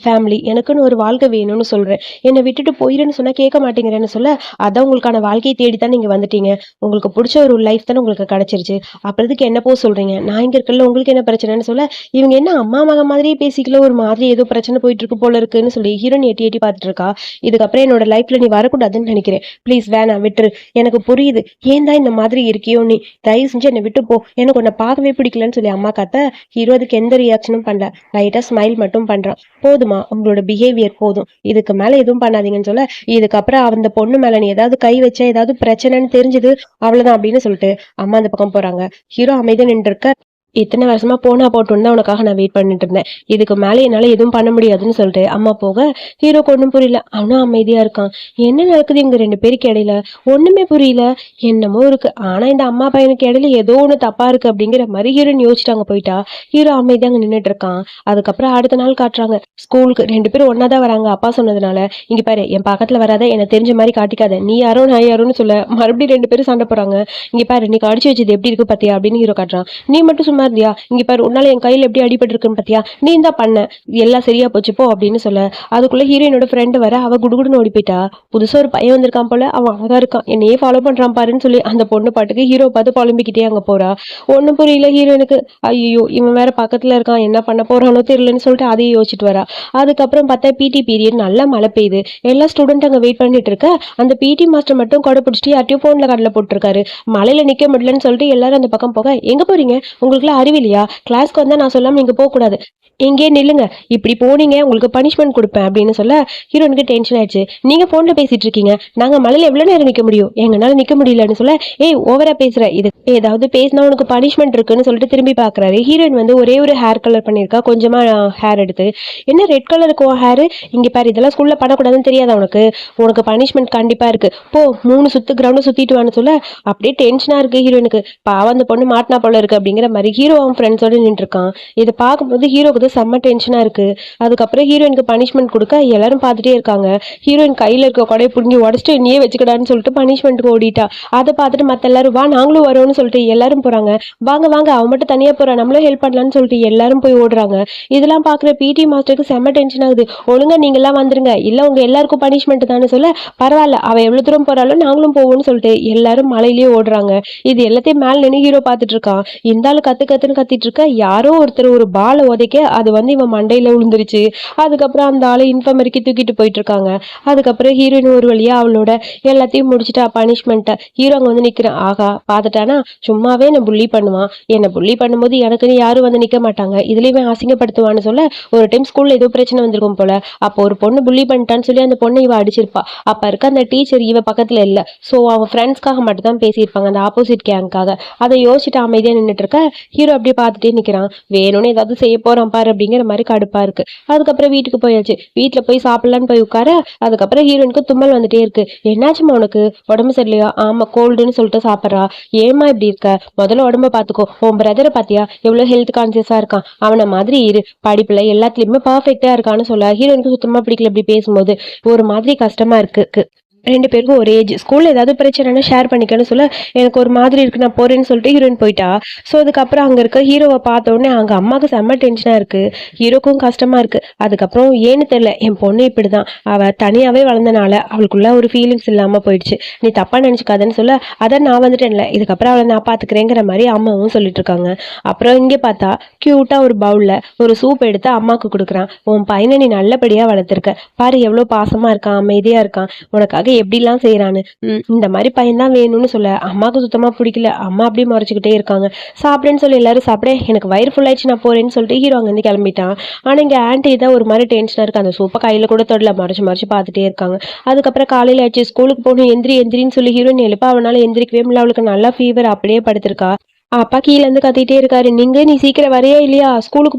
ஃபேமிலி, எனக்குன்னு ஒரு வாழ்க்கை வேணும்னு சொல்றேன். என்னை விட்டுட்டு போயிருன்னு சொன்னா கேட்க மாட்டேங்கிறேன்னு சொல்ல, அதான் உங்களுக்கான வாழ்க்கையை தேடித்தான் நீங்க வந்துட்டீங்க. உங்களுக்கு பிடிச்ச ஒரு லைஃப் தானே உங்களுக்கு கிடைச்சிருச்சு. அப்புறத்துக்கு என்ன போ சொல்றீங்க? நான் இங்க இருக்கல, உங்களுக்கு என்ன பிரச்சனைன்னு சொல்ல, இவங்க என்ன அம்மா மக மாதிரியே பேசிக்கல, ஒரு மாதிரி ஏதோ பிரச்சனை போயிட்டு இருக்கு போல இருக்குன்னு சொல்லி ஹீரோயின் எட்டி எட்டி பார்த்துட்டு இருக்கா. இதுக்கப்புறம் என்னோட லைஃப்ல நீ வரக்கூடாதுன்னு நினைக்கிறேன், ப்ளீஸ் வேணாம் விட்டுரு, எனக்கு புரியுது ஏன் தான் இந்த மாதிரி இருக்கியோ, நீ தயவு செஞ்சு என்னை விட்டு போ, எனக்கு உன்னை பார்க்கவே பிடிக்கலன்னு சொல்லி அம்மா கத்த. ஹீரோ அதுக்கு எந்த ரியாக்ஷனும் பண்ணல, லைட்டா ஸ்மைல் மட்டும் பண்றான். போதுமா உங்களோட பிஹேவியர் போதும், இதுக்கு மேல எதுவும் பண்ணாதீங்கன்னு சொல்ல. இதுக்கப்புறம் அந்த பொண்ணு மேல நீ ஏதாவது கை வச்ச ஏதாவது பிரச்சனைன்னு தெரிஞ்சது அவ்வளவுதான் அப்படின்னு சொல்லிட்டு அம்மா அந்த பக்கம் போறாங்க. ஹீரோ அமைதியா நின்று இருக்க. இத்தனை வருஷமா போனா போட்டோன்னு தான் உனக்காக நான் வெயிட் பண்ணிட்டு இருந்தேன், இதுக்கு மேல என்னால எதுவும் பண்ண முடியாதுன்னு சொல்லிட்டு அம்மா போக ஹீரோக்கு ஒன்றும் புரியல. அவனும் அமைதியா இருக்கான். என்ன நடக்குது இவங்க ரெண்டு பேருக்கு இடையில ஒண்ணுமே புரியல, என்னமோ இருக்கு. ஆனா இந்த அம்மா பையனுக்கு இடையில ஏதோ ஒண்ணு தப்பா இருக்கு அப்படிங்கிற மாதிரி ஹீரோயின் யோசிச்சுட்டாங்க போயிட்டா. ஹீரோ அமைதியா அங்க நின்றுட்டு இருக்கான். அதுக்கப்புறம் அடுத்த நாள் காட்டுறாங்க. ஸ்கூலுக்கு ரெண்டு பேரும் ஒன்னாதான் வராங்க அப்பா சொன்னதுனால. இங்க பாரு, என் பக்கத்துல வராத, எனக்கு தெரிஞ்ச மாதிரி காட்டிக்காத, நீ யாரோ நான் யாரோன்னு சொல்ல மறுபடியும் ரெண்டு பேரும் சண்டை போறாங்க. இங்க பாரு, நீ கடிச்சு வச்சது எப்படி இருக்கு பாத்தியா அப்படின்னு ஹீரோ காட்டுறான். நீ மட்டும் சும்மா இருந்தியா, இங்க பாரு உன்னால என் கையில எப்படி அடிபட்டு இருக்குன்னு பாத்தியா, நீ தான் பண்ண, எல்லாம் சரியா போச்சு போ அப்படின்னு சொல்ல. அதுக்குள்ள ஹீரோயினோட ஃப்ரெண்டு வர, அவ குடுகுடுன்னு ஓடி போயிட்டா. புதுசா ஒரு பையன் வந்திருக்கான் போல, அவன் அழகா இருக்கான், என்னையே ஃபாலோ பண்றான் பாருன்னு சொல்லி அந்த பொண்ணு பாட்டுக்கு ஹீரோ பார்த்து புலம்பிக்கிட்டே அங்க போறா. ஒண்ணும் புரியல ஹீரோயினுக்கு. ஐயோ இவன் வேற பக்கத்துல இருக்கான், என்ன பண்ண போறானோ தெரியலன்னு சொல்லிட்டு அதையும் யோசிச்சுட்டு வரா. அதுக்கப்புறம் பார்த்தா பிடி பீரியட், நல்லா மழை பெய்யுது. எல்லா ஸ்டூடெண்ட் அங்க வெயிட் பண்ணிட்டு இருக்க. அந்த பிடி மாஸ்டர் மட்டும் கொடை பிடிச்சிட்டு யார்ட்டையும் போன்ல கடல போட்டுருக்காரு. மழையில நிக்க முடியலன்னு சொல்லிட்டு எல்லாரும் அந்த பக்கம் போக, எங்க போறீங்க, உங்களுக்குலாம் அறிவில்லையா, கிளாஸ்க்கு வந்தா நான் சொல்லாம நீங்க போக கூடாது, இங்கே நில்லுங்க, இப்படி போனீங்க உங்களுக்கு பனிஷ்மெண்ட் கொடுப்பேன் அப்படின்னு சொல்ல. ஹீரோனுக்கு டென்ஷன் ஆயிடுச்சு. நீங்க போன்ல பேசிட்டு இருக்கீங்க, நாங்க மழையில எவ்வளவு நேரம் நிக்க முடியும், எங்கனால நிக்க முடியலன்னு சொல்ல. ஏய் ஓவரா பேசுற, இது ஏதாவது பேசினா உனக்கு பனிஷ்மெண்ட் இருக்குன்னு சொல்லிட்டு திரும்பி பாக்குறாரு. ஹீரோயின் வந்து ஒரே ஒரு ஹேர் கலர் பண்ணிருக்கா, கொஞ்சமா ஹேர் எடுத்து. என்ன ரெட் கலர் இருக்கும் ஹேர், இங்க பாரு இதெல்லாம் ஸ்கூல்ல பண்ணக்கூடாதுன்னு தெரியாதா உனக்கு, உனக்கு பனிஷ்மெண்ட் கண்டிப்பா இருக்கு, போ 3 சுத்து கிரவுண்ட் சுத்திட்டு வான்னு சொல்ல. அப்படியே டென்ஷனா இருக்கு ஹீரோனுக்கு. பாவம் அந்த பொண்ணு மாட்டினா போல இருக்கு அப்படிங்கிற மாதிரி ஹீரோ அவன் ஃப்ரெண்ட்ஸோட நின்று இருக்கான். இதை பார்க்கும்போது ஹீரோக்கு செம்ம டென்ஷனா இருக்கு. அதுக்கப்புறம் ஹீரோயினுக்கு பனிஷ்மெண்ட் கொடுக்க எல்லாரும் பார்த்துட்டே இருக்காங்க. ஹீரோயின் கையில இருக்க கொடையை புடுங்கி உடச்சிட்டு நீயே வச்சுக்கடான்னு சொல்லிட்டு பனிஷ்மெண்ட்டுக்கு ஓடிட்டா. அதை பார்த்துட்டு மத்த எல்லாரும் வா நாங்களும் வரோம்னு சொல்லிட்டு எல்லாரும் போறாங்க. வாங்க வாங்க அவன் மட்டும் தனியா போறா, நம்மளும் ஹெல்ப் பண்ணலாம்னு சொல்லிட்டு எல்லாரும் போய் ஓடுறாங்க. இதெல்லாம் பாக்குற பிடி மாஸ்டருக்கு செம்ம டென்ஷன் ஆகுது. ஒழுங்கா நீங்க எல்லாம் வந்துருங்க, இல்ல உங்க எல்லாருக்கும் பனிஷ்மெண்ட் தானே சொல்ல. பரவாயில்ல அவ எவ்வளவு தூரம் போறாலும் நாங்களும் போவோம்னு சொல்லிட்டு எல்லாரும் மலையிலேயே ஓடுறாங்க. இது எல்லாத்தையும் மேல நின்று ஹீரோ பார்த்துட்டு இருக்கான். இந்த ஆளு கத்து கத்துன்னு கத்திட்டு இருக்க. யாரோ ஒருத்தர் ஒரு பாலை உதைக்க அது வந்து இவன் மண்டையில விழுந்துருச்சு. அதுக்கப்புறம் அந்த ஆளை இன்ஃபர்மரிக்கு தூக்கிட்டு போயிட்டு இருக்காங்க. அதுக்கப்புறம் ஹீரோயின் ஒரு வழியா அவளோட எல்லாத்தையும் முடிச்சுட்டா பனிஷ்மெண்ட்டை. ஹீரோ அங்க வந்து நிக்கிறான். ஆகா பார்த்துட்டானா, சும்மாவே என்ன புள்ளி பண்ணுவான், என்ன புள்ளி பண்ணும்போது எனக்குன்னு யாரும் வந்து நிக்க மாட்டாங்க, இதுலயுமே அசிங்கப்படுத்துவான்னு சொல்ல. ஒரு டைம் ஸ்கூல்ல ஏதோ பிரச்சனை வந்திருக்கும் போல, அப்போ ஒரு பொண்ணு புள்ளி பண்ணிட்டான்னு சொல்லி அந்த பொண்ணை இவ அடிச்சிருப்பா. அப்ப இருக்க அந்த டீச்சர் இவ பக்கத்துல இல்ல, சோ அவன் ஃப்ரெண்ட்ஸ்க்காக மட்டும் தான் பேசியிருப்பாங்க, அந்த ஆப்போசிட் கேங்காக. அதை யோசிச்சுட்டு அமைதியா நின்றுட்டு இருக்க. ஹீரோ அப்படியே பார்த்துட்டே நிக்கிறான். வேணும்னு ஏதாவது செய்ய போறான் பாரு அப்படிங்கிற மாதிரி கடுப்பா இருக்கு. அதுக்கப்புறம் வீட்டுக்கு போயாச்சு. வீட்டுல போய் சாப்பிடலான்னு போய் உட்கார. அதுக்கப்புறம் ஹீரோயினுக்கு தும்மல் வந்துட்டே இருக்கு. என்னாச்சுமா உனக்கு, உடம்பு சரியில்லையா, ஆமா கோல்டுன்னு சொல்லிட்டு சாப்பிட்றா. ஏமா இப்படி இருக்க, முதல்ல உடம்ப பாத்துக்கோ, உன் பிரதரை பாத்தியா எவ்வளவு ஹெல்த் கான்சியஸா இருக்கான், அவனை மாதிரி இரு, படிப்புல எல்லாத்துலயுமே பர்ஃபெக்டா இருக்கான்னு சொல்ல. ஹீரோயினுக்கு சுத்தமா பிடிக்கல இப்படி பேசும்போது, ஒரு மாதிரி கஷ்டமா இருக்கு. ரெண்டு பேருக்கும் ஒரு ஏஜ், ஸ்கூல்ல ஏதாவது பிரச்சனைனா ஷேர் பண்ணிக்கணும்னு சொல்ல. எனக்கு ஒரு மாதிரி இருக்கு நான் போறேன்னு சொல்லிட்டு ஹீரோயின் போயிட்டா. ஸோ அதுக்கப்புறம் அங்க இருக்க ஹீரோவை பார்த்த உடனே அங்க அம்மாவுக்கு செம்ம டென்ஷனா இருக்கு. ஹீரோக்கும் கஷ்டமா இருக்கு. அதுக்கப்புறம் ஏன்னு தெரியல, என் பொண்ணு இப்படிதான், அவ தனியாவே வளர்ந்தனால அவளுக்குள்ள ஒரு ஃபீலிங்ஸ் இல்லாம போயிடுச்சு, நீ தப்பா நினைச்சுக்காதன்னு சொல்ல. அதான் நான் வந்துட்டேன்ல, இதுக்கப்புறம் அவளை நான் பாத்துக்கிறேங்கிற மாதிரி அம்மாவும் சொல்லிட்டு இருக்காங்க. அப்புறம் இங்கே பார்த்தா கியூட்டா ஒரு பவுல்ல ஒரு சூப் எடுத்து அம்மாவுக்கு கொடுக்குறான். உன் பையனை நீ நல்லபடியா வளர்த்துருக்க பாரு, எவ்வளவு பாசமா இருக்கான், அமைதியா இருக்கான், உனக்காக எப்படிலாம் செய்யறான்னு. இந்த மாதிரி பையன் தான் வேணும்னு சொல்ல. அம்மாவுக்கு சுத்தமா பிடிக்கல. அம்மா அப்படியே மறைச்சுக்கிட்டே இருக்காங்க. சாப்பிடுன்னு சொல்லி எல்லாரும் சாப்பிட, எனக்கு வயிறு ஃபுல் ஆயிடுச்சு நான் போறேன்னு சொல்லிட்டு ஹீரோ அங்க இருந்து கிளம்பிட்டான். ஆனா இங்க ஆன்டி தான் ஒரு மாதிரி டென்ஷனா இருக்கு. அந்த சூப்பை கையில கூட தொடல, மறைச்சு மறைச்சு பார்த்துட்டே இருக்காங்க. அதுக்கப்புறம் காலையில ஆச்சு, ஸ்கூலுக்கு போகணும், எந்திரின்னு சொல்லி ஹீரோயின் எழுப்ப அவனால எந்திரிக்கவே முடியல. அவளுக்கு நல்லா ஃபீவர், அப்படியே படுத்திருக்கா. அப்பா கீழே இருந்து கத்திட்டே இருக்காரு, நீ சீக்கிரம் வரையா இல்லையா, ஸ்கூலுக்கு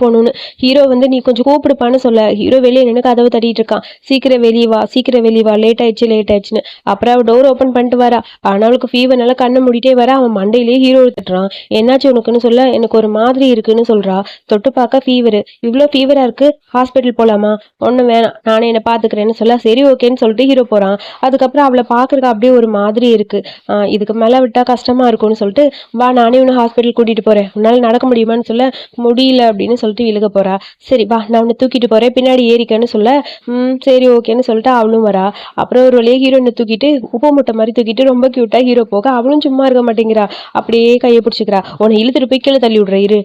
போகணும்னு. ஹீரோ வந்து நீ கொஞ்சம் கூப்பிடுப்பான்னு சொல்ல. ஹீரோ வெளியே நின்று கதவு தட்டிட்டு இருக்கான். சீக்கிரம் வெளியே வா, லேட் ஆயிடுச்சுன்னு. அப்புறம் அவ டோர் ஓப்பன் பண்ணிட்டு வரா. ஆனா அவளுக்கு ஃபீவர் நல்லா கண்ணை மூடிட்டே வர. அவன் மண்டையிலேயே ஹீரோ தட்டுறான். என்னாச்சு உனக்குன்னு சொல்ல. எனக்கு ஒரு மாதிரி இருக்குன்னு சொல்றா. தொட்டு பார்க்க ஃபீவர், இவ்வளோ ஃபீவரா இருக்கு, ஹாஸ்பிட்டல் போலாமா, ஒன்றும் வேணாம் நானே என்ன பாத்துக்கிறேன்னு சொல்ல. சரி ஓகேன்னு சொல்லிட்டு ஹீரோ போறான். அதுக்கப்புறம் அவளை பாக்குறதுக்கு அப்படியே ஒரு மாதிரி இருக்கு. இதுக்கு மேல விட்டா கஷ்டமா இருக்கும்னு சொல்லிட்டு வா நானே உன்னை ஹாஸ்பிட்டல் கூட்டிட்டு போறேன், உன்னால நடக்க முடியுமான்னு சொல்ல, முடியல அப்படின்னு சொல்லிட்டு இழுக போறா. சரி வா நான் உன்னை தூக்கிட்டு போறேன், பின்னாடி ஏறிக்கன்னு சொல்ல, சரி ஓகேன்னு சொல்லிட்டு அவளும் வரா. அப்புறம் ஒரு வழியாக ஹீரோயினை தூக்கிட்டு உப்பு மூட்டை மாதிரி தூக்கிட்டு ரொம்ப கியூட்டா ஹீரோ போக அவளும் சும்மா இருக்க மாட்டேங்கிறா. அப்படியே கையை பிடிச்சிக்கிறா. உன்னை இழுத்துட்டு போய் கீழே தள்ளி விடுற இரு,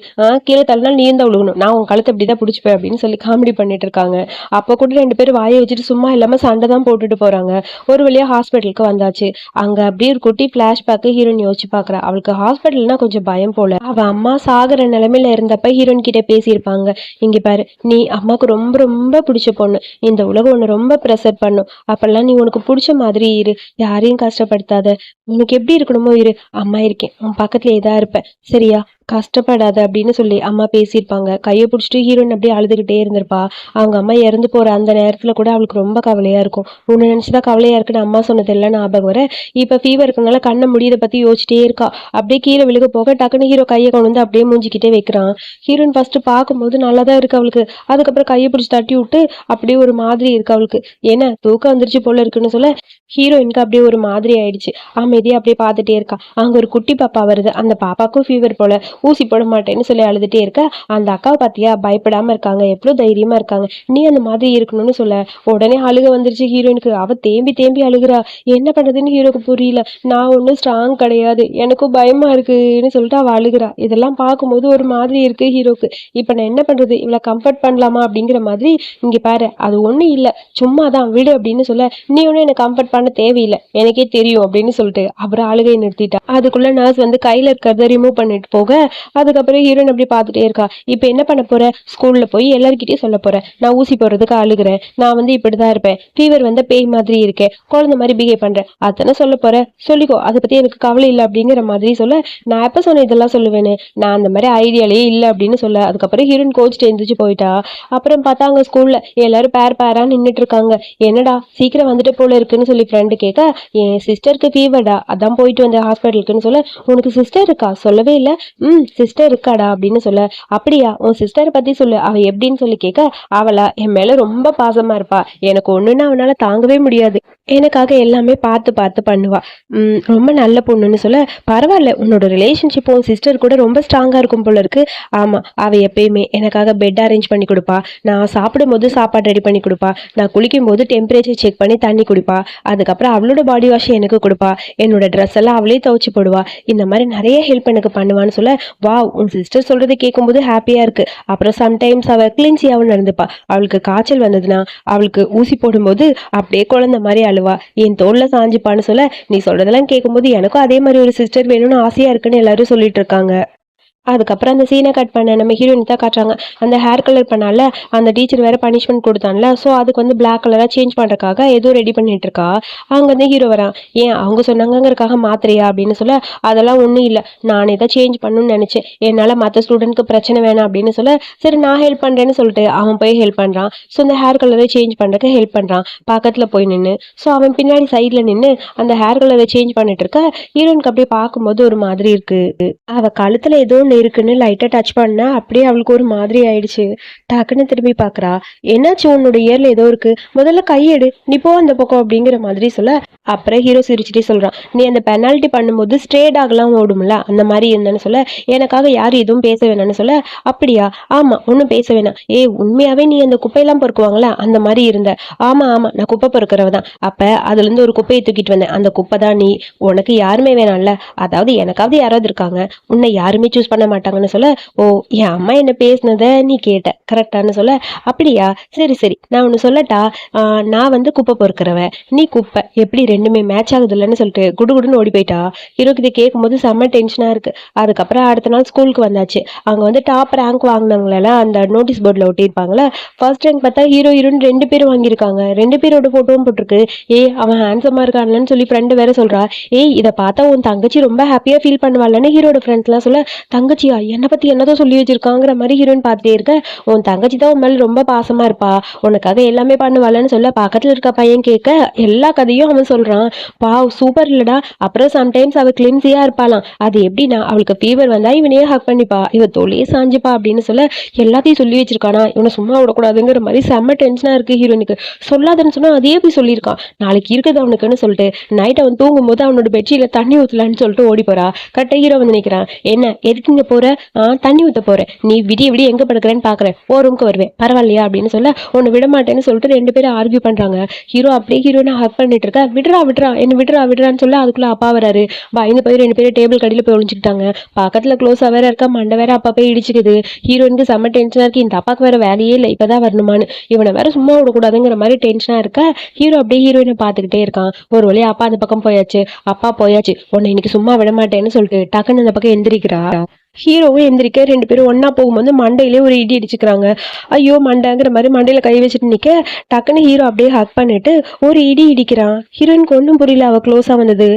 கீழே தள்ளினா நீ தான் விழுகணும், நான் உன் கழுத்தை இப்படிதான் பிடிச்சிப்பேன் அப்படின்னு சொல்லி காமெடி பண்ணிட்டு இருக்காங்க. அப்ப கூட ரெண்டு பேரும் வாயை வச்சுட்டு சும்மா இல்லாம சண்டை தான் போட்டுட்டு போறாங்க. ஒரு வழியா ஹாஸ்பிட்டலுக்கு வந்தாச்சு. அங்க அப்படியே ஒரு குட்டி பிளாஷ்பேக் ஹீரோயின் யோசிச்சு பாக்குறா. அவளுக்கு ஹாஸ்பிட்டல்னா கொஞ்சம் பயம் போல. அவ அம்மா சாகுற நிலைமையில இருந்தப்ப ஹீரோயின் கிட்ட பேசியிருப்பாங்க. இங்க பாரு, நீ அம்மாவுக்கு ரொம்ப ரொம்ப பிடிச்ச பொண்ணு, இந்த உலகம் உன்னை ரொம்ப ப்ரெஷர் பண்ணும், அப்பெல்லாம் நீ உனக்கு பிடிச்ச மாதிரி இரு, யாரையும் கஷ்டப்படுத்தாத, உனக்கு எப்படி இருக்கணுமோ இரு, அம்மா இருக்கேன் உன் பக்கத்துலயே தான் இருப்பேன், சரியா, கஷ்டப்படாத அப்படின்னு சொல்லி அம்மா பேசியிருப்பாங்க. கையை பிடிச்சிட்டு ஹீரோயின் அப்படியே அழுதுகிட்டே இருந்திருப்பா. அவங்க அம்மா இறந்து போற அந்த நேரத்துல கூட அவளுக்கு ரொம்ப கவலையா இருக்கும். உன்னை நினைச்சுதான் கவலையா இருக்குன்னு அம்மா சொன்னது எல்லாம் ஞாபகம் வர இப்ப ஃபீவர் இருக்கனால கண்ணை முடியத பத்தி யோசிச்சிட்டே இருக்கா. அப்படியே கீழே விழுக போக டக்குன்னு ஹீரோ கையை கொண்டு வந்து அப்படியே மூஞ்சிக்கிட்டே வைக்கிறான். ஹீரோயின் ஃபர்ஸ்ட் பார்க்கும்போது நல்லா தான் இருக்கு அவளுக்கு. அதுக்கப்புறம் கையை பிடிச்சி தட்டி விட்டு அப்படியே ஒரு மாதிரி இருக்கு அவளுக்கு. ஏன்னா தூக்கம் வந்துருச்சு போல இருக்குன்னு சொல்ல ஹீரோயினுக்கு அப்படியே ஒரு மாதிரி ஆயிடுச்சு. அமைதியா அப்படியே பார்த்துட்டே இருக்கா. அங்க ஒரு குட்டி பாப்பா வருது. அந்த பாப்பாக்கும் ஃபீவர் போல. ஊசி போட மாட்டேன்னு சொல்லி அழுதுட்டே இருக்க, அந்த அக்காவை பாத்தியா பயப்படாம இருக்காங்க, எவ்வளவு தைரியமா இருக்காங்க, நீ அந்த மாதிரி இருக்கணும்னு சொல்ல உடனே அழுக வந்துருச்சு ஹீரோயினுக்கு. அவ தேம்பி தேம்பி அழுகுறா. என்ன பண்றதுன்னு ஹீரோக்கு புரியல. நான் ஒன்னும் ஸ்ட்ராங் கிடையாது, எனக்கும் பயமா இருக்குன்னு சொல்லிட்டு அவ அழுகுறா. இதெல்லாம் பார்க்கும்போது ஒரு மாதிரி இருக்கு ஹீரோக்கு. இப்ப நான் என்ன பண்றது, இவளை கம்ஃபர்ட் பண்ணலாமா அப்படிங்கிற மாதிரி. இங்க பாரு, அது ஒண்ணும் இல்ல, சும்மாதான் விடு அப்படின்னு சொல்ல, நீ ஒன்னும் என்ன கம்ஃபர்ட் பண்ண தேவையில்லை, எனக்கே தெரியும் அப்படின்னு சொல்லிட்டு அப்புறம் அழுகையை நிறுத்திட்டா. அதுக்குள்ள நர்ஸ் வந்து கையில இருக்கிறத ரிமூவ் பண்ணிட்டு போக அதுக்கப்புறம் ஹீரோயின் அப்படி பார்த்துட்டே இருக்கா. இப்ப என்ன பண்ண போற, ஸ்கூல்ல போய் எல்லாருக்கிட்டையும் சொல்ல போறேன், நான் ஊசி போடுறதுக்கு அழுகிறேன், நான் வந்து இப்படிதான் இருப்பேன், ஃபீவர் வந்த பேய் மாதிரி இருக்கேன், குழந்தை மாதிரி பிஹேவ் பண்றேன், அத்தனை சொல்ல போறேன், சொல்லிக்கோ, அதை பத்தி எனக்கு கவலை இல்லை அப்படிங்கிற மாதிரி சொல்ல, நான் எப்ப சொன்ன இதெல்லாம் சொல்லுவேன்னு, நான் அந்த மாதிரி ஐடியாலே இல்லை அப்படின்னு சொல்ல. அதுக்கப்புறம் ஹீரோயின் கோச்சிட்டு எழுந்திரிச்சு போயிட்டா. அப்புறம் பார்த்தா அங்க ஸ்கூல்ல எல்லாரும் பேரா நின்றுட்டு இருக்காங்க. என்னடா சீக்கிரம் வந்துட்டு போல இருக்குன்னு சொல்லி ஃப்ரெண்டு கேட்க, என் சிஸ்டருக்கு ஃபீவர்டா, அதான் போயிட்டு வந்த ஹாஸ்பிட்டலுக்குன்னு சொல்ல, உனக்கு சிஸ்டர் இருக்கா, சொல்லவே இல்லை. சிஸ்டர் இருக்காடா அப்படின்னு சொல்ல, அப்படியா, உன் சிஸ்டரை பத்தி சொல்லு, அவ எப்படின்னு சொல்லி கேட்க, அவளா என் மேல ரொம்ப பாசமா இருப்பா, எனக்கு ஒண்ணுன்னா அவனால தாங்கவே முடியாது, எனக்காக எல்லாமே பார்த்து பார்த்து பண்ணுவா, ரொம்ப நல்ல பொண்ணுன்னு சொல்ல, பரவாயில்ல, உன்னோட ரிலேஷன்ஷிப் உன் சிஸ்டர் கூட ரொம்ப ஸ்ட்ராங்கா இருக்கும் போல இருக்கு. ஆமா, அவ எப்பயுமே எனக்காக பெட் அரேஞ்ச் பண்ணி கொடுப்பா, நான் சாப்பிடும் போது சாப்பாடு ரெடி பண்ணி கொடுப்பா, நான் குளிக்கும் போது டெம்பரேச்சர் செக் பண்ணி தண்ணி குடிப்பா, அதுக்கப்புறம் அவளோட பாடி வாஷ் எனக்கு கொடுப்பா, என்னோட ட்ரெஸ் எல்லாம் அவளே துவைச்சு போடுவா, இந்த மாதிரி நிறைய ஹெல்ப் எனக்கு பண்ணுவான்னு சொல்ல, வா, உன் சிஸ்டர் சொல்றதை கேட்கும்போது ஹாப்பியா இருக்கு. அப்புறம் சம்டைம்ஸ் அவ கிளின்சியாவும் நடந்துப்பா, அவளுக்கு காய்ச்சல் வந்ததுன்னா அவளுக்கு ஊசி போடும்போது அப்படியே குழந்தை மாதிரி அழுவா, என் தோல்ல சாஞ்சுப்பான்னு சொல்ல, நீ சொல்றதெல்லாம் கேட்கும்போது எனக்கும் அதே மாதிரி ஒரு சிஸ்டர் வேணும்னு ஆசையா இருக்குன்னு எல்லாரும் சொல்லிட்டு இருக்காங்க. அதுக்கப்புறம் அந்த சீனை கட் பண்ண நம்ம ஹீரோயின் தான் காட்டுறாங்க. அந்த ஹேர் கலர் பண்ணால அந்த டீச்சர் வேற பனிஷ்மெண்ட் கொடுத்தான்ல, ஸோ அதுக்கு வந்து பிளாக் கலராக சேஞ்ச் பண்ணுறதுக்காக ஏதோ ரெடி பண்ணிட்டு இருக்கா. அங்கே வந்து ஹீரோ வரான். ஏன் அவங்க சொன்னாங்கிறதுக்காக மாத்திரையா அப்படின்னு சொல்ல, அதெல்லாம் ஒன்றும் இல்லை, நானே தான் சேஞ்ச் பண்ணணும்னு நினச்சேன், என்னால் மற்ற ஸ்டூடெண்ட்க்கு பிரச்சனை வேணாம் அப்படின்னு சொல்ல, சரி நான் ஹெல்ப் பண்ணுறேன்னு சொல்லிட்டு அவன் போய் ஹெல்ப் பண்ணுறான். ஸோ அந்த ஹேர் கலரை சேஞ்ச் பண்ணுறதுக்கு ஹெல்ப் பண்ணுறான் பக்கத்தில் போய் நின்று. ஸோ அவன் பின்னாடி சைடில் நின்று அந்த ஹேர் கலரை சேஞ்ச் பண்ணிட்டு இருக்க ஹீரோயினுக்கு அப்படியே பார்க்கும்போது ஒரு மாதிரி இருக்கு. அவள் கழுத்தில் ஏதோ இருக்குன்னு லைட்டா டச் பண்ணா அப்படியே அவளுக்கு ஒரு மாதிரி ஆயிடுச்சு. டக்குன்னு திரும்பி பாக்குறா. என்னாச்சு, உன்னோட இயர்ல ஏதோ இருக்கு, முதல்ல கையெடு, நீ போ அந்த பக்கம் அப்படிங்கிற மாதிரி சொல்ல, அப்புறம் ஹீரோ சிரிச்சுட்டே சொல்றான், நீ அந்த பெனால்ட்டி பண்ணும்போது ஸ்ட்ரே டாக்லாம் ஓடும்ல அந்த மாதிரி இருந்தேன்னு சொல்ல, எனக்காக யாரும் எதுவும் பேச வேணாம்னு சொல்ல, அப்படியா, ஆமா ஒன்னும் பேச வேணாம், உண்மையாவே நீ அந்த குப்பையெல்லாம் பொறுக்குவாங்களா அந்த மாதிரி இருந்த, ஆமா ஆமா நான் குப்பை பொறுக்கிறவ தான், அப்ப அதுல இருந்து ஒரு குப்பையை தூக்கிட்டு வந்தேன், அந்த குப்பை தான் நீ, உனக்கு யாருமே வேணாம்ல, அதாவது எனக்காவது யாராவது இருக்காங்க, உன்னை யாருமே சூஸ் பண்ண மாட்டாங்கன்னு சொல்ல, ஓ என் அம்மா என்ன பேசினத நீ கேட்ட கரெக்டான்னு சொல்ல, அப்படியா, சரி சரி நான் ஒன்று சொல்லட்டா, நான் வந்து குப்பை பொறுக்கிறவ, நீ குப்பை, எப்படி ரெண்டுமே மேட்ச் ஆகுது இல்லைன்னு சொல்லிட்டு குடுகுடுன்னு ஓடி போயிட்டா. ஹீரோக்கு இதை கேட்கும்போது செம்ம டென்ஷனா இருக்கு. அதுக்கப்புறம் அடுத்த நாள் ஸ்கூலுக்கு வந்தாச்சு. அங்க வந்து டாப் ரேங்க் வாங்கினவங்களெல்லாம் அந்த நோட்டீஸ் போர்டில் ஒட்டியிருப்பாங்களே, ஃபர்ஸ்ட் ரேங்க் பார்த்தா ஹீரோ ஹீரோன்னு 2 பேரும் வாங்கியிருக்காங்க, 2 பேரோட போட்டோவும் போட்டிருக்கு. அவன் ஹேண்ட்ஸமா இருக்கான்லன்னு சொல்லி ஃப்ரெண்டு வேற சொல்றா. இதை பார்த்தா உன் தங்கச்சி ரொம்ப ஹாப்பியா ஃபீல் பண்ணுவாள்னு ஹீரோட ஃப்ரெண்ட்ஸ்லாம் சொல்ல, தங்கச்சி தங்கச்சியா என்னை பத்தி என்னதான் சொல்லி வச்சிருக்காங்கிற மாதிரி ஹீரோயின் பார்த்துட்டே இருக்க. உன் தங்கச்சி தான் உன் மேல ரொம்ப பாசமா இருப்பா, உனக்காக எல்லாமே பண்ணுவாள்னு சொல்ல பக்கத்துல இருக்க பையன் கேட்க எல்லா கதையும் அவன் சொல்றான். வாவ் சூப்பர் இல்லடா. அப்புறம் சம்டைம்ஸ் அவ கிளிம்ஸியா இருப்பாளாம். அது எப்படின்னா அவளுக்கு ஃபீவர் வந்தா இவனையே ஹக் பண்ணிப்பா, இவ தொழிலே சாஞ்சுப்பா அப்படின்னு சொல்ல எல்லாத்தையும் சொல்லி வச்சிருக்கானா. இவனை சும்மா விடக்கூடாதுங்கிற மாதிரி செம்ம டென்ஷனா இருக்கு ஹீரோனுக்கு. சொல்லாதன்னு சொன்னா அதே போய் சொல்லியிருக்கான். நாளைக்கு இருக்குது அவனுக்குன்னு சொல்லிட்டு நைட் அவன் தூங்கும் போது அவனோட பெட்ஷீட்ல தண்ணி ஊத்தலான்னு சொல்லிட்டு ஓடி போறா. கட்ட ஹீரோ வந்து நிக்கிறான். என்ன எதுக்கு இங்க போற? தண்ணி ஊத்த போற. நீ விடிய விடிய எங்க படுக்கிறேன்னு பாக்குறேன், ஓ ரூம்க்கு வருவேன் பரவாயில்லையா அப்படின்னு சொல்ல உன்னை விட மாட்டேன்னு சொல்லிட்டு ரெண்டு பேரும் ஆர்கியூ பண்றாங்க. ஹீரோ அப்படியே ஹீரோனை ஹக் பண்ணிட்டு இருக்க. விடுறா விடுறா என்ன விடுறா விடுறான்னு சொல்ல அதுக்குள்ள அப்பா வராரு. பயந்து போய் ரெண்டு பேரும் டேபிள் கடியில போய் ஒழிஞ்சுக்கிட்டாங்க. பக்கத்துல க்ளோஸா வேற இருக்கா, மண்டை வேற அப்பா போய் இடிச்சுக்குது. ஹீரோனுக்கு செம்ம டென்ஷனா இருக்கு. இந்த அப்பாக்கு வேற வேலையே இல்லை, இப்பதான் வரணுமான்னு. இவனை வேற சும்மா விடக்கூடாதுங்கிற மாதிரி டென்ஷனா இருக்க. ஹீரோ அப்படியே ஹீரோயினை பாத்துக்கிட்டே இருக்கான். ஒரு வழியா அப்பா அந்த பக்கம் போயாச்சு. அப்பா போயாச்சு, உன்னை இன்னைக்கு சும்மா விட மாட்டேன்னு சொல்லிட்டு டக்குன்னு அந்த பக்கம் எந்திரிக்கிறா. ஹீரோவும் எந்திரிக்க ரெண்டு பேரும் ஒன்னா போகும்போது மண்டையிலே ஒரு இடி அடிச்சுக்கிறாங்க. ஐயோ மண்டைங்கிற மாதிரி மண்டையில கை வச்சுட்டு நிக்க டக்குன்னு ஹீரோ அப்படியே ஹக் பண்ணிட்டு ஒரு இடி இடிக்கிறான். ஹீரோயினுக்கு ஒன்றும் புரியல, அவ க்ளோஸா வந்தது.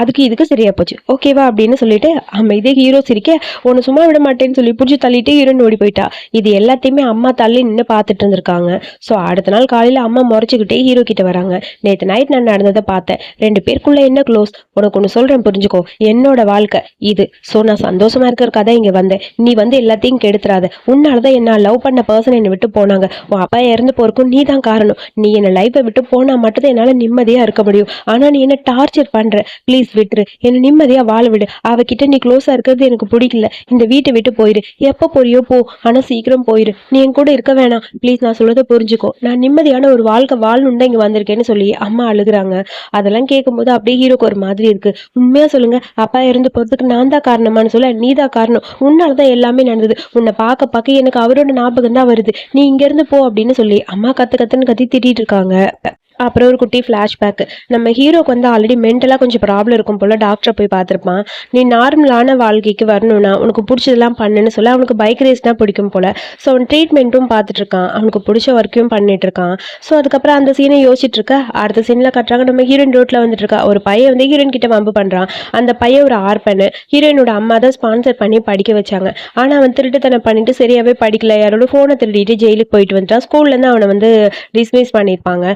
அதுக்கு இதுக்கு சரியா போச்சு ஓகேவா அப்படின்னு சொல்லிட்டு இதே ஹீரோ சிரிக்க ஒன்னு சும்மா விட மாட்டேன்னு சொல்லி புடிச்சு தள்ளிட்டு ஹீரோயின் ஓடி போயிட்டா. இது எல்லாத்தையுமே அம்மா தள்ளி நின்று பார்த்துட்டு இருந்திருக்காங்க. ஸோ அடுத்த நாள் காலையில அம்மா முறைச்சுக்கிட்டே ஹீரோ கிட்ட வராங்க. நேற்று நைட் நான் நடந்ததை பார்த்தேன், ரெண்டு பேருக்குள்ள என்ன க்ளோஸ், உனக்கு ஒன்று சொல்றேன் புரிஞ்சுக்கோ, என்னோட வாழ்க்கை இது. ஸோ நான் சந்தோஷமா இருக்க கதை இங்க வந்தேன், நீ வந்து எல்லாத்தையும் கெடுத்துறாத. உன்னாலதான் என்ன லவ் பண்ண பர்சன் என்னை விட்டு போனாங்க, உன் அப்பா இறந்து போறக்கும் நீ தான் காரணம். நீ என்ன லைஃபை விட்டு போனா மட்டும்தான் என்னால நிம்மதியா இருக்க முடியும். ஆனா நீ என்ன டார்ச்சர் பண்ற, ப்ளீஸ் விட்டுரு, என்ன நிம்மதியா வாழ விடு. அவகிட்ட நீ க்ளோஸா இருக்கிறது எனக்கு பிடிக்கல, இந்த வீட்டை விட்டு போயிரு, எப்ப போறியோ போ, ஆனா சீக்கிரம் போயிரு, நீ என் கூட இருக்க வேணாம் ப்ளீஸ், நான் சொல்றதை புரிஞ்சுக்கோ, நான் நிம்மதியான ஒரு வாழ்க்கை வாழணும்னு இங்க வந்திருக்கேன்னு சொல்லி அம்மா அழுகுறாங்க. அதெல்லாம் கேட்கும்போது அப்படியே ஹீரோக்கு ஒரு மாதிரி இருக்கு. உண்மையா சொல்லுங்க, அப்பா இறந்து போறதுக்கு நான் தான் காரணமானு சொல்ல நீ தான் காரணம், உன்னாலதான் எல்லாமே நடந்தது, உன்னை பார்க்க பார்க்க எனக்கு அவரோட ஞாபகம் தான் வருது, நீ இங்க இருந்து போ அப்படின்னு சொல்லி அம்மா கத்து கத்துன்னு கத்தி திட்டிட்டு இருக்காங்க. அப்புறம் ஒரு குட்டி ஃப்ளாஷ்பேக். நம்ம ஹீரோக்கு வந்து ஆல்ரெடி மென்டலாக கொஞ்சம் ப்ராப்ளம் இருக்கும் போல் டாக்டரை போய் பார்த்துருப்பான். நீ நார்மலான வாழ்க்கைக்கு வரணும்னா உனக்கு பிடிச்சதெல்லாம் பண்ணுன்னு சொல்ல அவனுக்கு பைக் ரேஸ் தான் பிடிக்கும் போல். ஸோ அவன் ட்ரீட்மெண்ட்டும் பார்த்துட்டு இருக்கான், அவனுக்கு பிடிச்ச ஒர்க்கையும் பண்ணிட்டு இருக்கான். ஸோ அதுக்கப்புறம் அந்த சீனை யோசிச்சுட்டு இருக்க. அடுத்த சீனில் கட்டுறாங்க, நம்ம ஹீரோயின் ரோட்டில் வந்துட்டு இருக்கா. ஒரு பையன் வந்து ஹீரோயின் கிட்ட வம்பு பண்ணுறான். அந்த பையன் ஒரு ஆர்பனு, ஹீரோயினோட அம்மா தான் ஸ்பான்சர் பண்ணி படிக்க வச்சாங்க. ஆனால் அவன் திருட்டுத்தனம் பண்ணிட்டு சரியாகவே படிக்கல, யாரோட ஃபோனை திருடிட்டு ஜெயிலுக்கு போயிட்டு வந்துட்டான். ஸ்கூல்லேருந்து அவனை வந்து டிஸ்மிஸ் பண்ணியிருப்பாங்க.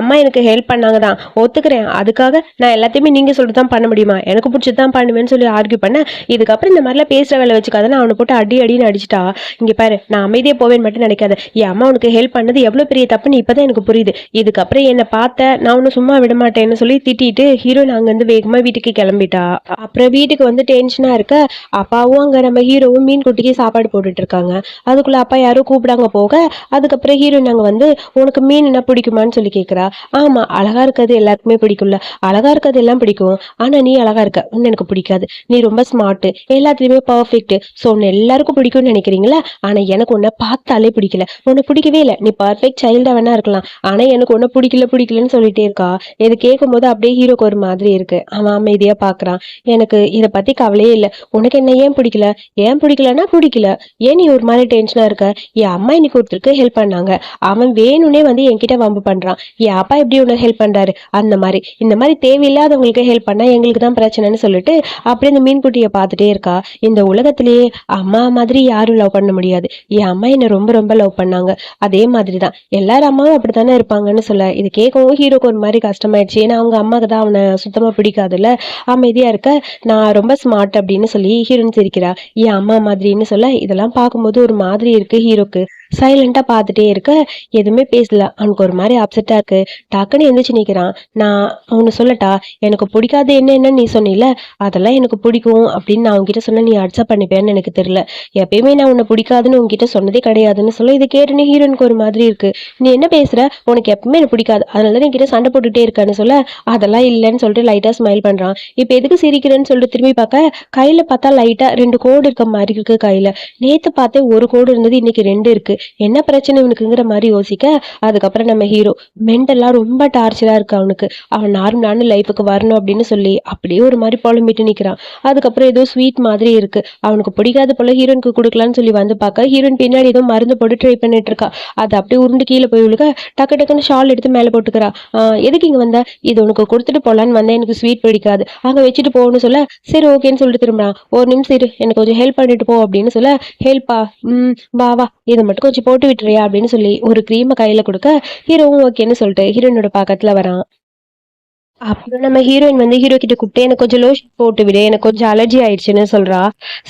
அம்மா எனக்கு ஹெல்ப் பண்ணாங்க தான் ஒத்துக்கிறேன், அதுக்காக நான் எல்லாத்தையுமே நீங்க சொல்லிட்டு தான் பண்ண முடியுமா, எனக்கு பிடிச்சது தான் பண்ணுவேன்னு சொல்லி ஆர்கியூ பண்ண. இதுக்கப்புறம் இந்த மாதிரிலாம் பேசுற வேலை வச்சுக்காத, அவனை போட்டு அடி அடின்னு அடிச்சிட்டா. இங்க பாரு, நான் அமைதியா போவேன்னு மட்டும் நினைக்காத, என் அம்மா உனக்கு ஹெல்ப் பண்ணது எவ்வளவு பெரிய தப்புன்னு இப்பதான் எனக்கு புரியுது. இதுக்கப்புறம் என்னை பார்த்த நான் ஒன்னும் சும்மா விட மாட்டேன்னு சொல்லி திட்டிட்டு ஹீரோயின் அங்கிருந்து வேகமா வீட்டுக்கு கிளம்பிட்டா. அப்புறம் வீட்டுக்கு வந்து டென்ஷனா இருக்க அப்பாவும் அங்க நம்ம ஹீரோவும் மீன் குட்டிக்கு சாப்பாடு போட்டுட்டு இருக்காங்க. அதுக்குள்ள அப்பா யாரும் கூப்பிடாங்க போக. அதுக்கப்புறம் ஹீரோயின் அங்க வந்து உனக்கு மீன் என்ன பிடிக்குமான்னு சொல்லி கேட்கிறா. ஆமா, அழகா இருக்கிறது எல்லாருக்குமே பிடிக்கும்ல, அழகா இருக்கிறது எல்லாம் பிடிக்கும், ஆனா நீ அழகா இருக்க உன்னை எனக்கு பிடிக்காது, நீ ரொம்ப ஸ்மார்ட், எல்லாத்துலயுமே பர்ஃபெக்ட், ஸோ உன்னை எல்லாருக்கும் பிடிக்கும்னு நினைக்கிறீங்களா, ஆனா எனக்கு உன்னை பார்த்தாலே பிடிக்கல, உன்னை பிடிக்கவே இல்லை, நீ பர்ஃபெக்ட் சைல்டா வேணா இருக்கலாம், ஆனா எனக்கு உன்னை பிடிக்கலன்னு சொல்லிட்டே இருக்கா. இது கேட்கும் போது அப்படியே ஹீரோக்கு ஒரு மாதிரி இருக்கு. அவன் அமைதியா பாக்குறான். எனக்கு இதை பத்தி கவலையே இல்லை, உனக்கு என்ன ஏன் பிடிக்கல, ஏன் பிடிக்கலன்னா பிடிக்கல, ஏன் நீ ஒரு மாதிரி டென்ஷனா இருக்க, என் அம்மா இன்னைக்கு ஒருத்தருக்கு ஹெல்ப் பண்ணாங்க, அவன் வேணும்னே வந்து என்கிட்ட வம்பு பண்றான், என் அப்பா எப்படி உனக்கு ஹெல்ப் பண்றாரு, அந்த மாதிரி இந்த மாதிரி தேவையில்லாதவங்களுக்கு ஹெல்ப் பண்ணா எங்களுக்கு தான் பிரச்சனைன்னு சொல்லிட்டு அப்படியே இந்த மீன்குட்டியை பார்த்துட்டே இருக்கா. இந்த உலகத்திலேயே அம்மா மாதிரி யாரும் லவ் பண்ண முடியாது, என் அம்மா என்ன ரொம்ப ரொம்ப லவ் பண்ணாங்க, அதே மாதிரிதான் எல்லாரும் அம்மாவும் அப்படித்தானே இருப்பாங்கன்னு சொல்ல. இது கேட்கவும் ஹீரோக்கு ஒரு மாதிரி கஷ்டமாயிடுச்சு. ஏன்னா அவங்க அம்மாக்கு தான் அவனை சுத்தமா பிடிக்காதுல்ல. அமைதியா இருக்க, நான் ரொம்ப ஸ்மார்ட் அப்படின்னு சொல்லி ஹீரோன்னு சிரிக்கிறா. என் அம்மா மாதிரின்னு சொல்ல இதெல்லாம் பார்க்கும்போது ஒரு மாதிரி இருக்கு ஹீரோக்கு. சைலண்டா பார்த்துட்டே இருக்க, எதுவுமே பேசல. அவனுக்கு ஒரு மாதிரி அப்செட்டா இருக்கு. டக்குன்னு எந்திரிச்சு நிக்கிறான். நான் அவனு சொல்லட்டா, எனக்கு பிடிக்காது என்னன்னு நீ சொன்னில, அதெல்லாம் எனக்கு பிடிக்கும் அப்படின்னு நான் உங்ககிட்ட சொன்ன, நீ அக்செப்ட் பண்ணிப்பேன்னு எனக்கு தெரியல, எப்பயுமே நான் உன்னை பிடிக்காதுன்னு உங்ககிட்ட சொன்னதே கிடையாதுன்னு சொல்ல. இதை கேட்டுன்னு ஹீரோனுக்கு ஒரு மாதிரி இருக்கு. நீ என்ன பேசுற, உனக்கு எப்பவுமே எனக்கு பிடிக்காது, அதனாலதான் என்கிட்ட சண்டை போட்டுட்டே இருக்கான்னு சொல்ல, அதெல்லாம் இல்லைன்னு சொல்லிட்டு லைட்டா ஸ்மைல் பண்றான். இப்ப எதுக்கு சிரிக்கிறேன்னு சொல்லிட்டு திரும்பி பார்க்க கையில பார்த்தா லைட்டா 2 கோடு இருக்க மாதிரி இருக்கு கையில. நேத்து பார்த்தேன் ஒரு கோடு இருந்தது, இன்னைக்கு 2 இருக்கு. என்ன பிரச்சனை இவனுக்குங்கிற மாதிரி யோசிக்க, அதுக்கப்புறம் நம்ம ஹீரோ மென்டலா ரொம்ப டார்ச்சரா இருக்கு அவனுக்கு. அவன் நார்மலான லைஃபுக்கு வரணும் அப்படின்னு சொல்லி அப்படியே ஒரு மாதிரி புலம்பிட்டு நிக்கிறான். அதுக்கப்புறம் ஏதோ ஸ்வீட் மாதிரி இருக்கு, அவனுக்கு பிடிக்காத போல ஹீரோனுக்கு கொடுக்கலான்னு சொல்லி வந்து பார்க்க, ஹீரோயின் பின்னாடி ஏதோ மருந்து போட்டு ட்ரை பண்ணிட்டு இருக்கா. அது அப்படியே உருண்டு கீழே போய் விழுக, டக்கு டக்குன்னு ஷால் எடுத்து மேலே போட்டுக்கிறா. எதுக்கு இங்க வந்த? இது உனக்கு கொடுத்துட்டு போலான்னு வந்தேன், எனக்கு ஸ்வீட் பிடிக்காது, அங்க வச்சுட்டு போகணும்னு சொல்ல, சரி ஓகேன்னு சொல்லிட்டு திரும்புறான். ஒரு நிமிஷம் இரு, எனக்கு கொஞ்சம் ஹெல்ப் பண்ணிட்டு போ அப்படின்னு சொல்ல, ஹெல்ப்பா? வா வா, இதை மட்டும் கொஞ்சம் போட்டு விட்டுறியா அப்படின்னு சொல்லி ஒரு க்ரீமை கையில கொடுக்க, ஹீரோவும் ஓகேன்னு சொல்லிட்டு ஹீரோயினோட பக்கத்துல வரான். அப்புறம் நம்ம ஹீரோயின் வந்து ஹீரோ கிட்ட கூப்பிட்டு எனக்கு கொஞ்சம் லோஷன் போட்டு விடு, எனக்கு கொஞ்சம் அலர்ஜி ஆயிடுச்சுன்னு சொல்றா.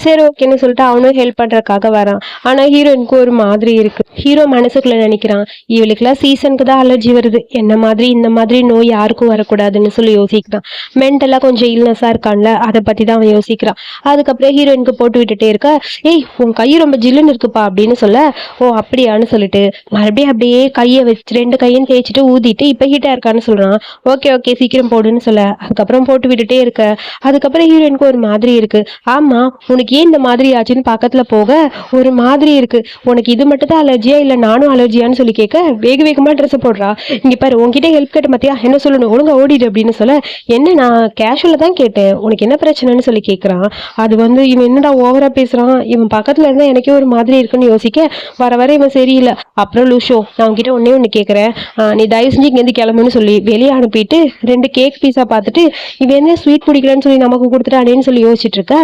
சரி ஓகேன்னு சொல்லிட்டு அவனும் ஹெல்ப் பண்றதுக்காக வரான். ஆனா ஹீரோயினுக்கு ஒரு மாதிரி இருக்கு. ஹீரோ மனசுக்குள்ள நினைக்கிறான், இவளுக்குலாம் சீசனுக்கு தான் அலர்ஜி வருது, என்ன மாதிரி இந்த மாதிரி நோய் யாருக்கும் வரக்கூடாதுன்னு சொல்லி யோசிக்கிறான். மென்டலா கொஞ்சம் இல்னஸா இருக்கான்ல, அதை பத்தி தான் அவன் யோசிக்கிறான். அதுக்கப்புறம் ஹீரோயினுக்கு போட்டு விட்டுட்டே இருக்க, ஏய் உன் கை ரொம்ப ஜில்லுன்னு இருக்குப்பா அப்படின்னு சொல்ல, ஓ அப்படியான்னு சொல்லிட்டு மறுபடியும் அப்படியே கையை வச்சு ரெண்டு கையும் தேய்ச்சிட்டு ஊதிட்டு இப்ப ஹீட்டா இருக்கான்னு சொல்றான். ஓகே ஓகே சீக்கிரம் போடுன்னு சொல்ல, அதுக்கப்புறம் போட்டு விட்டுட்டே இருக்க. அதுக்கப்புறம் ஹீரோயினுக்கு ஒரு மாதிரி இருக்கு. ஆமா, உனக்கு ஏன் இந்த மாதிரி ஆச்சுன்னு பக்கத்துல போக, ஒரு மாதிரி இருக்கு, உனக்கு இது மட்டும் தான் அலர்ஜியா இல்ல நானும் அலர்ஜியான்னு சொல்லி கேட்க, வேக வேகமா ட்ரெஸ் போடுறா. இங்க பாரு, உன்கிட்ட ஹெல்ப் கேட்ட மாத்தியா, என்ன சொல்லணும், ஒழுங்கா ஓடிடு அப்படின்னு சொல்ல, என்ன நான் கேஷுவலா தான் கேட்டேன், உனக்கு என்ன பிரச்சனைன்னு சொல்லி கேட்கறான். அது வந்து இவன் என்னடா ஓவரா பேசுறான், இவன் பக்கத்துல இருந்தா எனக்கே ஒரு மாதிரி இருக்குன்னு யோசிக்க, வர வர இவன் சரியில்லை. அப்புறம் லூஷோ, நான் உன்கிட்ட ஒன்னே கேட்கறேன், நீ தயவு செஞ்சு இங்கேருந்து கிளம்புன்னு சொல்லி வெளியே அனுப்பிட்டு ரெண்டு கேக் பீஸா பார்த்துட்டு, இவன் என்ன ஸ்வீட் பிடிக்கலன்னு சொல்லி நமக்கு கொடுத்துட்டானேன்னு சொல்லி யோசிச்சுட்டு இருக்க.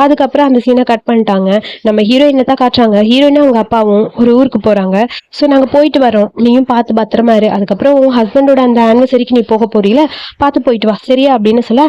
அதுக்கப்புறம் அந்த சீனை கட் பண்ணிட்டாங்க. நம்ம ஹீரோயினை தான் காட்டுறாங்க. ஹீரோயினும் அவங்க அப்பாவும் ஒரு ஊருக்கு போறாங்க. ஸோ நாங்க போயிட்டு வரோம், நீயும் பார்த்து பத்திரமா இரு, அதுக்கப்புறம் உன் ஹஸ்பண்டோட அந்த ஆனிவர்சரிக்கு நீ போக போறீல, பார்த்து போயிட்டு வா சரியா அப்படின்னு சொல்ல,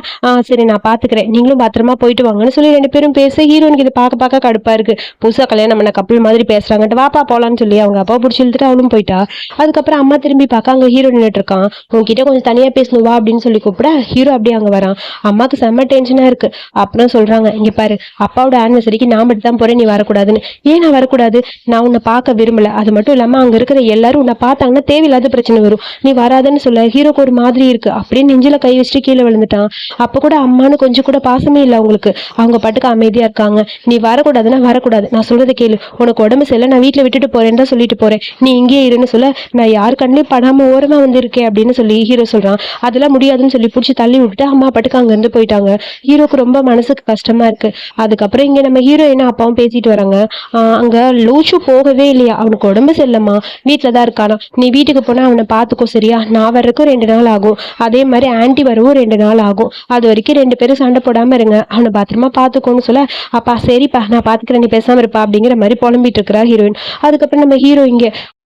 சரி நான் பாத்துக்கிறேன், நீங்களும் பத்திரமா போயிட்டு வாங்கன்னு சொல்லி ரெண்டு பேரும் பேச, ஹீரோனுக்கு இது பார்க்க பார்க்க கடுப்பா இருக்கு. புதுசா கல்யாணம் பண்ண கப்பல் மாதிரி பேசுறாங்கட்டு, வாப்பா போலான்னு சொல்லி அவங்க அப்பா பிடிச்சி இழுத்துட்டு அவளும் போயிட்டா. அதுக்கப்புறம் அம்மா திரும்பி பார்க்க, அங்க ஹீரோ நின்றுட்டு இருக்கான். உன்கிட்ட கொஞ்சம் தனியா பேசணும் வா அப்படின்னு சொல்லி கூப்பிட, ஹீரோ அப்படியே அங்க வரான். அம்மாக்கு செம்ம டென்ஷனா இருக்கு. அப்புறம் சொல்றாங்க, இங்க பாரு, அப்பாவோட ஆனிவர்சரிக்கு நான் மட்டும் தான் போறேன், நீ வரக்கூடாதுன்னு. ஏன் நான் வரக்கூடாது? நான் உன்னை பார்க்க விரும்பல, அது மட்டும் இல்லாம அங்க இருக்கிற எல்லாரும் உன்னை பார்த்தாங்கன்னா தேவையில்லாத பிரச்சனை வரும், நீ வராதுன்னு சொல்ல, ஹீரோக்கு ஒரு மாதிரி இருக்கு. அப்படியே நெஞ்சில கை வச்சுட்டு கீழே விழுந்துட்டான். அப்ப கூட அம்மானு கொஞ்சம் கூட பாசமே இல்லை அவங்களுக்கு, அவங்க பாட்டுக்கு அமைதியா இருக்காங்க. நீ வரக்கூடாதுன்னா வரக்கூடாது, நான் சொல்றதை கேளு, உனக்கு உடம்பு சரியில்லை, நான் வீட்டுல விட்டுட்டு போறேன்னு தான் சொல்லிட்டு போறேன், நீ இங்கேயே இருன்னு சொல்ல, நான் யாரு கண்ணிலையும் படாம ஓரமா வந்திருக்கேன் அப்படின்னு சொல்லி ஹீரோ சொல்றான். அதெல்லாம் முடியாதுன்னு சொல்லி பிடிச்சி தள்ளி விட்டுட்டு அம்மா பாட்டுக்கு அங்க இருந்து போயிட்டாங்க. ஹீரோக்கு ரொம்ப மனசுக்கு கஷ்டமா இருக்கு. அதுக்கப்புறம் இங்க நம்ம ஹீரோயினும் அப்பாவும் பேசிட்டு வராங்க. அங்க லூச்சு போகவே இல்லையா, அவனுக்கு உடம்பு சரியில்லம்மா, வீட்டுலதான் இருக்கானா, நீ வீட்டுக்கு போனா அவனை பாத்துக்கோ சரியா, நான் வர்றதுக்கும் 2 நாள் ஆகும், அதே மாதிரி ஆன்டி வரவும் 2 நாள் ஆகும், அது வரைக்கும் 2 பேரும் சண்டை போடாம இருங்க, அவனை பத்திரமா பாத்துக்கோன்னு சொல்ல, அப்பா சரிப்பா நான் பாத்துக்கிறேன், நீ பேசாம இருப்பா அப்படிங்கிற மாதிரி புலம்பிட்டு இருக்கிறா ஹீரோயின். அதுக்கப்புறம் நம்ம ஹீரோ இங்க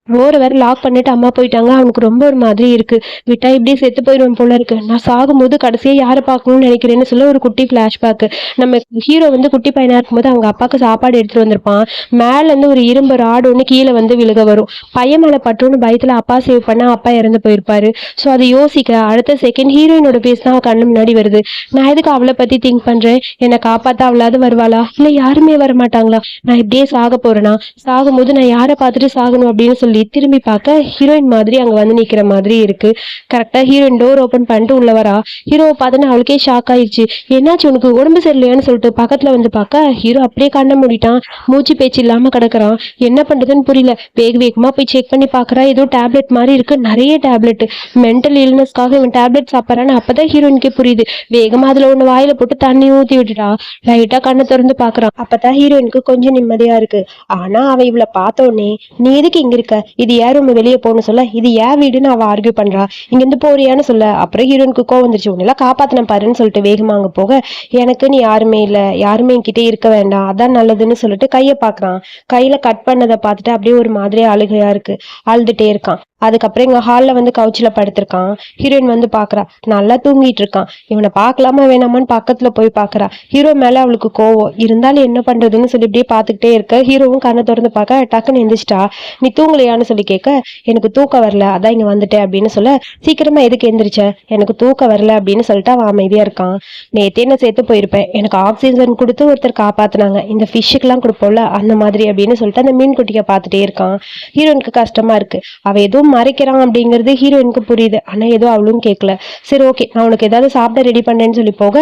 டோரை வேற லாக் பண்ணிட்டு அம்மா போயிட்டாங்க. அவனுக்கு ரொம்ப ஒரு மாதிரி இருக்கு, விட்டா இப்படியே செத்து போயிடுவேன் போல இருக்கு, நான் சாகும்போது கடைசியா யாரை பார்க்கணும்னு நினைக்கிறேன்னு சொல்ல ஒரு குட்டி பிளாஷ்பேக். நம்ம ஹீரோ வந்து குட்டி பையனா இருக்கும்போது அவங்க அப்பாவுக்கு சாப்பாடு எடுத்துட்டு வந்திருப்பான். மேல இருந்து ஒரு இரும்பு ராடு ஒன்று கீழே வந்து விழுக வரும். பையன் மேல பட்டுன்னு பயத்துல அப்பா சேவ் பண்ணா அப்பா இறந்து போயிருப்பாரு. ஸோ அதை யோசிக்க அடுத்த செகண்ட் ஹீரோயினோட பேஸ் தான் கண்ணு முன்னாடி வருது. நான் எதுக்கு அவளை பத்தி திங்க் பண்றேன், என்னை காப்பாத்த அவளாவது வருவாளா இல்ல யாருமே வரமாட்டாங்களா, நான் இப்படியே சாக போறேனா, சாகும்போது நான் யாரை பார்த்துட்டு சாகணும் அப்படின்னு சொல்லி திரும்பி பார்க்க ஹீரோயின் மாதிரி அங்க வந்து நிக்கிற மாதிரி இருக்கு. கரெக்டா ஹீரோயின் டோர் ஓபன் பண்ணிட்டு உள்ள வரா. ஹீரோவை பார்த்தோன்னா அவளுக்கே ஷாக் ஆயிடுச்சு. என்னாச்சு உனக்கு உடம்பு சரியில்லையான்னு சொல்லிட்டு பக்கத்துல வந்து பார்க்க ஹீரோ அப்படியே கண்ண மூடிட்டான், மூச்சு பேச்சு இல்லாம கிடக்குறான். என்ன பண்றதுன்னு புரியல. வேக வேகமா போய் செக் பண்ணி பாக்குறா, ஏதோ டேப்லெட் மாதிரி இருக்கு, நிறைய டேப்லெட், மென்டல் இல்னஸ்க்காக இவன் டேப்லெட் சாப்பிட்றான்னு அப்பதான் ஹீரோயினுக்கே புரியுது. வேகமா அதுல ஒண்ணு வாயில போட்டு தண்ணி ஊத்தி விட்டுட்டா. லைட்டா கண்ணை திறந்து பாக்குறான். அப்பதான் ஹீரோயினுக்கு கொஞ்சம் நிம்மதியா இருக்கு. ஆனா அவ இவளை பார்த்த உடனே, நீ எதுக்கு இங்க இருக்க, இது யாரும் நம்ம வெளியே போகணும்னு சொல்ல, இது ஏன் வீடுன்னு அவ ஆர்கியூ பண்றா. இங்க இருந்து போறியான்னு சொல்ல, அப்புறம் ஹீரோனுக்கு கோவம் வந்துருச்சு, உன்னெல்லாம் காப்பாத்தின பாருன்னு சொல்லிட்டு வேகமா அங்க போக, எனக்குன்னு யாருமே இல்ல, யாருமே என்கிட்ட இருக்க வேண்டாம், அதான் நல்லதுன்னு சொல்லிட்டு கையை பாக்குறான். கையில கட் பண்ணதை பார்த்துட்டு அப்படியே ஒரு மாதிரியா அழுகையா இருக்கு, அழுதுட்டே இருக்கான். அதுக்கப்புறம் எங்க ஹால்ல வந்து கவுச்சில படுத்திருக்கான். ஹீரோயின் வந்து பாக்குறா, நல்லா தூங்கிட்டு இருக்கான். இவனை பாக்கலாமா வேணாமான்னு பக்கத்துல போய் பாக்குறா. ஹீரோ மேல அவளுக்கு கோவம் இருந்தாலும் என்ன பண்றதுன்னு சொல்லி இப்படியே பாத்துக்கிட்டே இருக்க, ஹீரோவும் கண்ணை திறந்து பார்க்க டக்குன்னு எந்திரிச்சிட்டா. நீ தூங்கலையான்னு சொல்லி கேட்க, எனக்கு தூக்கம் வரல அதான் இங்க வந்துட்டேன் அப்படின்னு சொல்ல, சீக்கிரமா எதுக்கு எந்திரிச்ச, எனக்கு தூக்கம் வரல அப்படின்னு சொல்லிட்டு அவன் அமைதியா இருக்கான். நேத்தே நான் சேர்த்து போயிருப்பேன், எனக்கு ஆக்சிஜன் கொடுத்து ஒருத்தர் காப்பாத்தினாங்க, இந்த ஃபிஷ்ஷுக்கு எல்லாம் கொடுப்போம்ல அந்த மாதிரி அப்படின்னு சொல்லிட்டு அந்த மீன் குட்டியை பார்த்துட்டே இருக்கான். ஹீரோனுக்கு கஷ்டமா இருக்கு. அவ எதுவும் மறைக்கிறான் அப்படிங்கிறது ஹீரோயினுக்கு புரியுது. ஆனா ஏதோ அவளும் கேட்கல. சரி ஓகே, நான் உனக்கு ஏதாவது சாப்பிட ரெடி பண்ணேன்னு சொல்லி போக,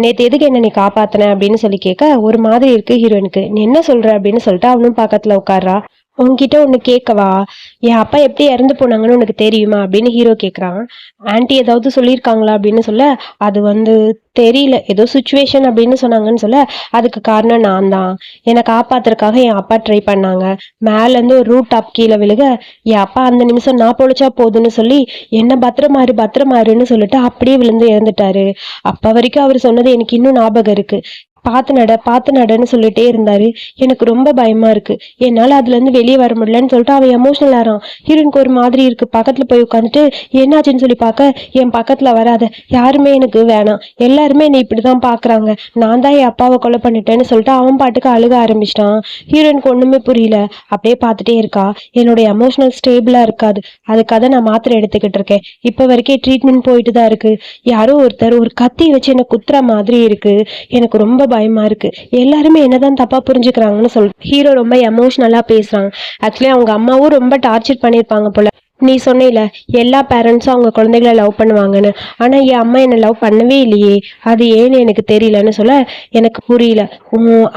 நேத்து எதுக்கு என்ன நீ காப்பாத்தின அப்படின்னு சொல்லி கேட்க ஒரு மாதிரி இருக்கு ஹீரோயினுக்கு. நீ என்ன சொல்ற அப்படின்னு சொல்லிட்டு அவனும் பக்கத்துல உட்கார்றா. உன்கிட்ட ஒன்று கேட்கவா? என் அப்பா எப்படி இறந்து போனாங்கன்னு உனக்கு தெரியுமா அப்படின்னு ஹீரோ கேட்குறான். ஆன்ட்டி ஏதாவது சொல்லியிருக்காங்களா அப்படின்னு சொல்ல, அது வந்து தெரியல, ஏதோ சுச்சுவேஷன் அப்படின்னு சொன்னாங்கன்னு சொல்ல, அதுக்கு காரணம் நான் தான். என்னை காப்பாத்துறதுக்காக என் அப்பா ட்ரை பண்ணாங்க. மேலேருந்து ஒரு ரூட் டாப் கீழே விழுக என் அப்பா அந்த நிமிஷம் நான் பொழைச்சா போதுன்னு சொல்லி என்ன பத்திரமாறு பத்திரமாறுன்னு சொல்லிட்டு அப்படியே விழுந்து இறந்துட்டாரு. அப்ப வரைக்கும் அவர் சொன்னது எனக்கு இன்னும் ஞாபகம் இருக்கு. பார்த்து நடன்னு சொல்லிட்டே இருந்தாரு. எனக்கு ரொம்ப பயமா இருக்கு. என்னால அதுல இருந்து வெளியே வர முடியலன்னு சொல்லிட்டு அவன் எமோஷனல் ஆறான். ஹீரோனுக்கு ஒரு மாதிரி இருக்கு. பக்கத்துல போய் உட்காந்துட்டு என்னாச்சுன்னு சொல்லி பார்க்க, என் பக்கத்துல வராத, யாருமே எனக்கு வேணாம், எல்லாருமே என்னை இப்படிதான் பாக்குறாங்க, நான் தான் என் அப்பாவை கொலை பண்ணிட்டேன்னு சொல்லிட்டு அவன் பாட்டுக்கு அழுக ஆரம்பிச்சிட்டான். ஹீரோனுக்கு ஒண்ணுமே புரியல. அப்படியே பார்த்துட்டே இருக்கா. என்னோட எமோஷனல் ஸ்டேபிளா இருக்காது, அதுக்காக நான் மாத்திரை எடுத்துக்கிட்டு இருக்கேன். இப்ப வரைக்கும் ட்ரீட்மெண்ட் போயிட்டு தான் இருக்கு. யாரோ ஒருத்தர் ஒரு கத்தி வச்சு என்ன குத்துற மாதிரி இருக்கு. எனக்கு ரொம்ப பயமா இருக்கு. எல்லாருமே என்னதான் தப்பா புரிஞ்சுக்கிறாங்கன்னு ஹீரோ ரொம்ப எமோஷனலா பேசுறாங்க. ஆக்சுவலி அவங்க அம்மாவும் ரொம்ப டார்ச்சர் பண்ணியிருப்பாங்க போல. நீ சொன்னில எல்லா பேரண்ட்ஸும் அவங்க குழந்தைகளை லவ் பண்ணுவாங்கன்னு, ஆனா என் அம்மா என்னை லவ் பண்ணவே இல்லையே, அது ஏன்னு எனக்கு தெரியலன்னு சொல்ல, எனக்கு புரியல,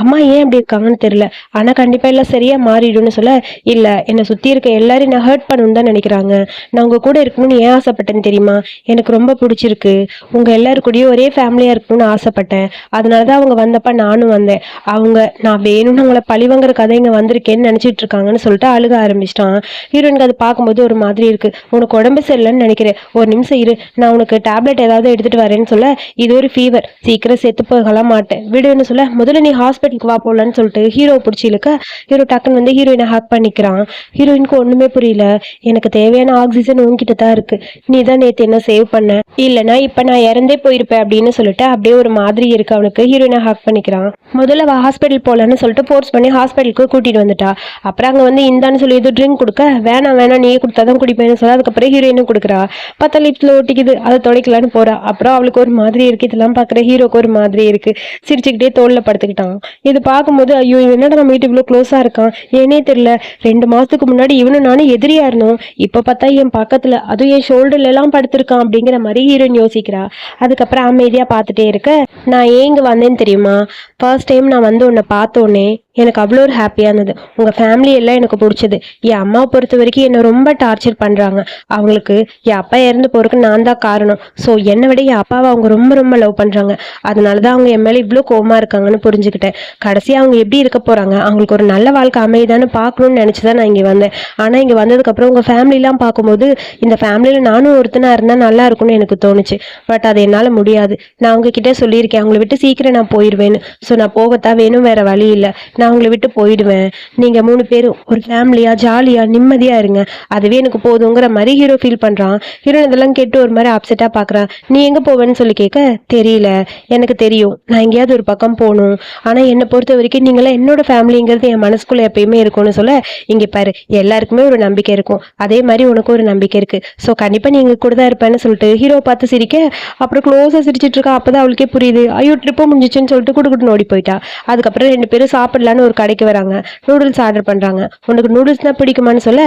அம்மா ஏன் அப்படி இருக்காங்கன்னு தெரியல, ஆனா கண்டிப்பா எல்லாம் சரியா மாறிடும்னு சொல்ல, இல்ல என்னை சுத்தி இருக்க எல்லாரும் நான் ஹர்ட் பண்ணணும்னு தான் நினைக்கிறாங்க. நான் உங்க கூட இருக்கணும்னு ஏன் ஆசைப்பட்டேன்னு தெரியுமா? எனக்கு ரொம்ப பிடிச்சிருக்கு. உங்க எல்லாரு கூடயும் ஒரே ஃபேமிலியா இருக்கணும்னு ஆசைப்பட்டேன். அதனாலதான் அவங்க வந்தப்ப நானும் வந்தேன். அவங்க நான் வேணும்னு அவங்கள பழிவாங்கிற கதை இங்க வந்திருக்கேன்னு நினைச்சிட்டு இருக்காங்கன்னு சொல்லிட்டு அழுக ஆரம்பிச்சிட்டான். ஹீரோனுக்கு அது பார்க்கும்போது ஒரு மாதிரி இருக்கு. உனக்கு உடம்பு சரியில்லைன்னு நினைக்கிறேன், ஒரு நிமிஷம் இரு, நான் உனக்கு டேப்லெட் ஏதாவது எடுத்துட்டு வரேன்னு சொல்ல, இது ஒரு ஃபீவர், சீக்கிரம் செத்து போகலாம் மாட்டேன் விடுன்னு சொல்ல, முதல்ல நீ ஹாஸ்பிட்டலுக்கு வா போலன்னு சொல்லிட்டு ஹீரோ பிடிச்சி இழுக்க, ஹீரோ டக்குன்னு வந்து ஹீரோயினை ஹேக் பண்ணிக்கிறான். ஹீரோயினுக்கு ஒண்ணுமே புரியல. எனக்கு தேவையான ஆக்சிஜன் உன்கிட்ட தான் இருக்கு, நீ தான் நேத்து என்ன சேவ் பண்ண, இல்லைன்னா இப்ப நான் இறந்தே போயிருப்பேன் அப்படின்னு சொல்லிட்டு அப்படியே ஒரு மாதிரி இருக்கு அவனுக்கு. ஹீரோயினை ஹேக் பண்ணிக்கிறான். முதல்ல ஹாஸ்பிட்டல் போலன்னு சொல்லிட்டு ஃபோர்ஸ் பண்ணி ஹாஸ்பிட்டலுக்கு கூட்டிட்டு வந்துட்டா. அப்புறம் அங்க வந்து இந்தான்னு சொல்லி ஏதோ ட்ரிங்க் கொடுக்க, வேணாம் நீயே கொடுத்தாதான் குடிப்பேன்னு சொல்ல, அதுக்கப்புறம் ஹீரோயினும் கொடுக்குறா. பார்த்தா லிப்ஸ்ல ஒட்டிக்குது, அதை துடைக்கலான்னு போறா. அப்புறம் அவளுக்கு ஒரு மாதிரி இருக்கு. இதெல்லாம் பாக்குற ஹீரோக்கு ஒரு மாதிரி இருக்கு. சிரிச்சுக்கிட்டே தோல்ல படுத்துக்கிட்டான். இது பார்க்கும்போது ஐயோ என்னடா நம்ம வீட்டு இவ்வளவு க்ளோஸா இருக்கான், ஏனே தெரியல. 2 மாசத்துக்கு முன்னாடி இவனும் நானும் எதிரியா இருந்தோம், இப்ப பார்த்தா என் பக்கத்துல அதுவும் என் ஷோல்டர்ல எல்லாம் படுத்திருக்கான் அப்படிங்கிற மாதிரி ஹீரோயின் யோசிக்கிறா. அதுக்கப்புறம் அமைதியா பார்த்துட்டே இருக்க, நான் ஏங்க வந்தேன்னு தெரியுமா? ஃபர்ஸ்ட் டைம் நான் வந்து உன்னை பார்த்தோன்னே எனக்கு அவ்வளோ ஒரு ஹாப்பியாக இருந்தது. உங்கள் ஃபேமிலி எல்லாம் எனக்கு பிடிச்சது. என் அம்மாவை பொறுத்த வரைக்கும் என்னை ரொம்ப டார்ச்சர் பண்ணுறாங்க. அவங்களுக்கு என் அப்பா இறந்து போகிறதுக்கு நான் தான் காரணம். ஸோ என்னை விட என் அப்பாவை அவங்க ரொம்ப ரொம்ப லவ் பண்ணுறாங்க. அதனால தான் அவங்க என் மேலே இவ்வளோ கோவமாக இருக்காங்கன்னு புரிஞ்சுக்கிட்டேன். கடைசியாக அவங்க எப்படி இருக்க போகிறாங்க, அவங்களுக்கு ஒரு நல்ல வாழ்க்கை அமைதான்னு பார்க்கணுன்னு நினச்சி தான் நான் இங்கே வந்தேன். ஆனால் இங்கே வந்ததுக்கப்புறம் உங்கள் ஃபேமிலிலாம் பார்க்கும்போது இந்த ஃபேமிலியில் நானும் ஒருத்தனாக இருந்தால் நல்லா இருக்கும்னு எனக்கு தோணுச்சு. பட் அது என்னால் முடியாது. நான் உங்ககிட்ட சொல்லியிருக்கேன், அவங்கள விட்டு சீக்கிரம் நான் போயிடுவேன்னு. ஸோ நான் போகத்தான் வேணும், வேற வழி இல்லை. நான் அவங்கள விட்டு போயிடுவேன். நீங்க 3 பேரும் ஒரு ஃபேமிலியா ஜாலியா நிம்மதியா இருங்க, அதுவே எனக்கு போதுங்கிற மாதிரி ஹீரோ ஃபீல் பண்றான். ஹீரோயின் இதெல்லாம் கேட்டு ஒரு மாதிரி அப்செட்டா பாக்குறான். நீ எங்க போவேன்னு சொல்லி கேட்க, தெரியல, எனக்கு தெரியும் நான் எங்கேயாவது ஒரு பக்கம் போகணும், ஆனா என்னை பொறுத்த வரைக்கும் நீங்களாம் என்னோட ஃபேமிலிங்கிறது என் மனசுக்குள்ள எப்பயுமே இருக்கும்னு சொல்ல, இங்க பாரு எல்லாருக்குமே ஒரு நம்பிக்கை இருக்கும், அதே மாதிரி உனக்கு ஒரு நம்பிக்கை இருக்கு. ஸோ கண்டிப்பா நீங்க கூட தான் இருப்பேன்னு சொல்லிட்டு ஹீரோ பார்த்து சிரிக்க, அப்புறம் க்ளோஸா சிரிச்சிட்டு இருக்கா. அப்பதான் அவளுக்கே புரியுது, ஐயோ ட்ரிப்பும் முடிஞ்சிச்சுன்னு சொல்லிட்டு குடுக்குட்டு ஓடி போயிட்டா. அதுக்கப்புறம் 2 பேரும் சாப்பிடலான்னு ஒரு கடைக்கு வராங்க. நூடுல்ஸ் ஆர்டர் பண்றாங்க. உனக்கு நூடுல்ஸ் தான் பிடிக்குமான்னு சொல்ல,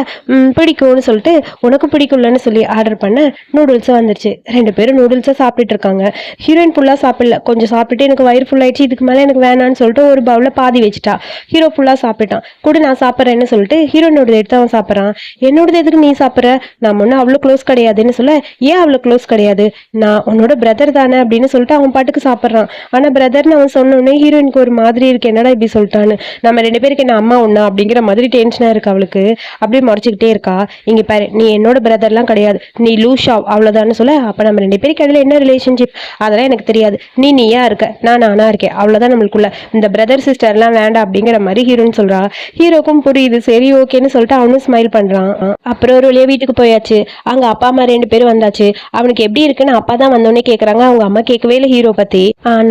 பிடிக்கும்னு சொல்லிட்டு உனக்கு பிடிக்கும்லன்னு சொல்லி ஆர்டர் பண்ண நூடுல்ஸ் வந்துருச்சு. 2 பேரும் நூடுல்ஸை சாப்பிட்டுட்டு இருக்காங்க. ஹீரோயின் ஃபுல்லா சாப்பிடல, கொஞ்சம் சாப்பிட்டுட்டு எனக்கு வயிறு ஃபுல் ஆயிடுச்சு, இதுக்கு மேலே எனக்கு வேணான்னு சொல்லிட்டு ஒரு பவுல பாதி வச்சுட்டா. ஹீரோ ஃபுல்லா சாப்பிட்டான். கூட நான் சாப்பிட்றேன்னு சொல்லிட்டு ஹீரோனோட எடுத்து அவன் சாப்பிட்றான். என்னோடது எதுக்கு நீ சாப்பிட்ற, நான் ஒன்னும் அவ்வளோ க்ளோஸ் கிடையாதுன்னு சொல்ல, ஏன் அவ்வளோ க்ளோஸ் கிடையாது, நான் உன்னோட பிரதர் தானே அப்படின்னு சொல்லிட்டு அவன் பாட்டுக்கு சாப்பிட்றான். ஆனா பிரதர்னு அவன் சொன்னோடனே ஹீரோயினுக்கு ஒரு மாதிரி இருக்கு, என்னடா இப்படி சொல்லிட்டான்னு. நம்ம 2 பேருக்கு என்ன அம்மா ஒண்ணா அப்படிங்கிற மாதிரி டென்ஷனா இருக்கு அவளுக்கு. அப்படியே மறைச்சிக்கிட்டே இருக்கா. இங்க பாரு, நீ என்னோட பிரதர்லாம் கிடையாது, நீ லூஷா அவ்வளவுதான்னு சொல்ல, அப்ப நம்ம 2 பேருக்கு இடையில என்ன ரிலேஷன்ஷிப் அதெல்லாம் எனக்கு தெரியாது, நீயா இருக்க நான் நானா இருக்கேன், அவ்வளவுதான் நம்மளுக்குள்ள, இந்த பிரதர் சிஸ்டர்லாம் வேண்டாம் அப்படிங்கிற மாதிரி ஹீரோன்னு சொல்றா. ஹீரோக்கும் புரியுது, சரி ஓகேன்னு சொல்லிட்டு அவனும் ஸ்மைல் பண்றான். அப்புறம் ஒரு வழியா வீட்டுக்கு போயாச்சு. அங்க அப்பா அம்மா 2 பேரும் வந்தாச்சு. அவனுக்கு எப்படி இருக்குன்னு அப்பா தான் வந்தோடனே கேக்குறாங்க. அவங்க அம்மா கேட்கவே இல்லை ஹீரோ பத்தி.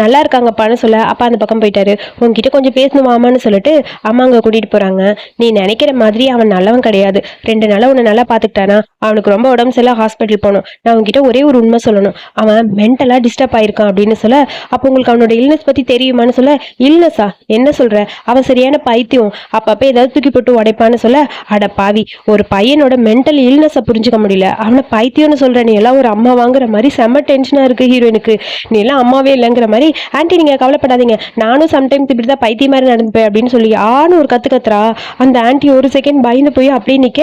நல்லா இருக்காங்கப்பான்னு சொல்ல, அப்பா அந்த பக்கம் போயிட்டாரு. உங்ககிட்ட கொஞ்சம் பேசணுமாமான்னு சொல்லிட்டு அம்மா அங்க கூட்டிட்டு போறாங்க. நீ நினைக்கிற மாதிரி அவன் நல்லவன் கிடையாது. 2 நாளா உன்னை நல்லா பாத்துக்கிட்டானா, அவனுக்கு ரொம்ப உடம்பு சரியில்லை, ஹாஸ்பிட்டல் போகணும். நான் உங்ககிட்ட ஒரே ஒரு உண்மை சொல்லணும், அவன் மென்டலா டிஸ்டர்ப் ஆயிருக்கான் அப்படின்னு சொல்ல, அப்போ உங்களுக்கு அவனோட இல்னஸ் பத்தி தெரியுமான்னு சொல்ல, இல்னஸா என்ன சொல்ற, அவன் சரியான பைத்தியம், அப்பப்ப ஏதாவது தூக்கி போட்டு உடைப்பான்னு சொல்ல, அட பாவி, ஒரு பையனோட மென்டல் இல்னஸை புரிஞ்சுக்க முடியல, அவனை பைத்தியம்னு சொல்ற, நீ எல்லாம் ஒரு அம்மா வாங்குற மாதிரி செம்ம டென்ஷனா இருக்கு ஹீரோயினுக்கு. நீ எல்லாம் அம்மாவே இல்லைங்கிற மாதிரி. ஆன்ட்டி நீங்க கவலைப்படாதீங்க, நானும் சம்டைம்ஸ் இப்படிதான் பைத்திய மாதிரி நடந்துப்பேன் அப்படின்னு சொல்லி ஆன்னு ஒரு கத்துறா. அந்த ஆன்ட்டி ஒரு செகண்ட் பயந்து போய் அப்படியே நிக்க,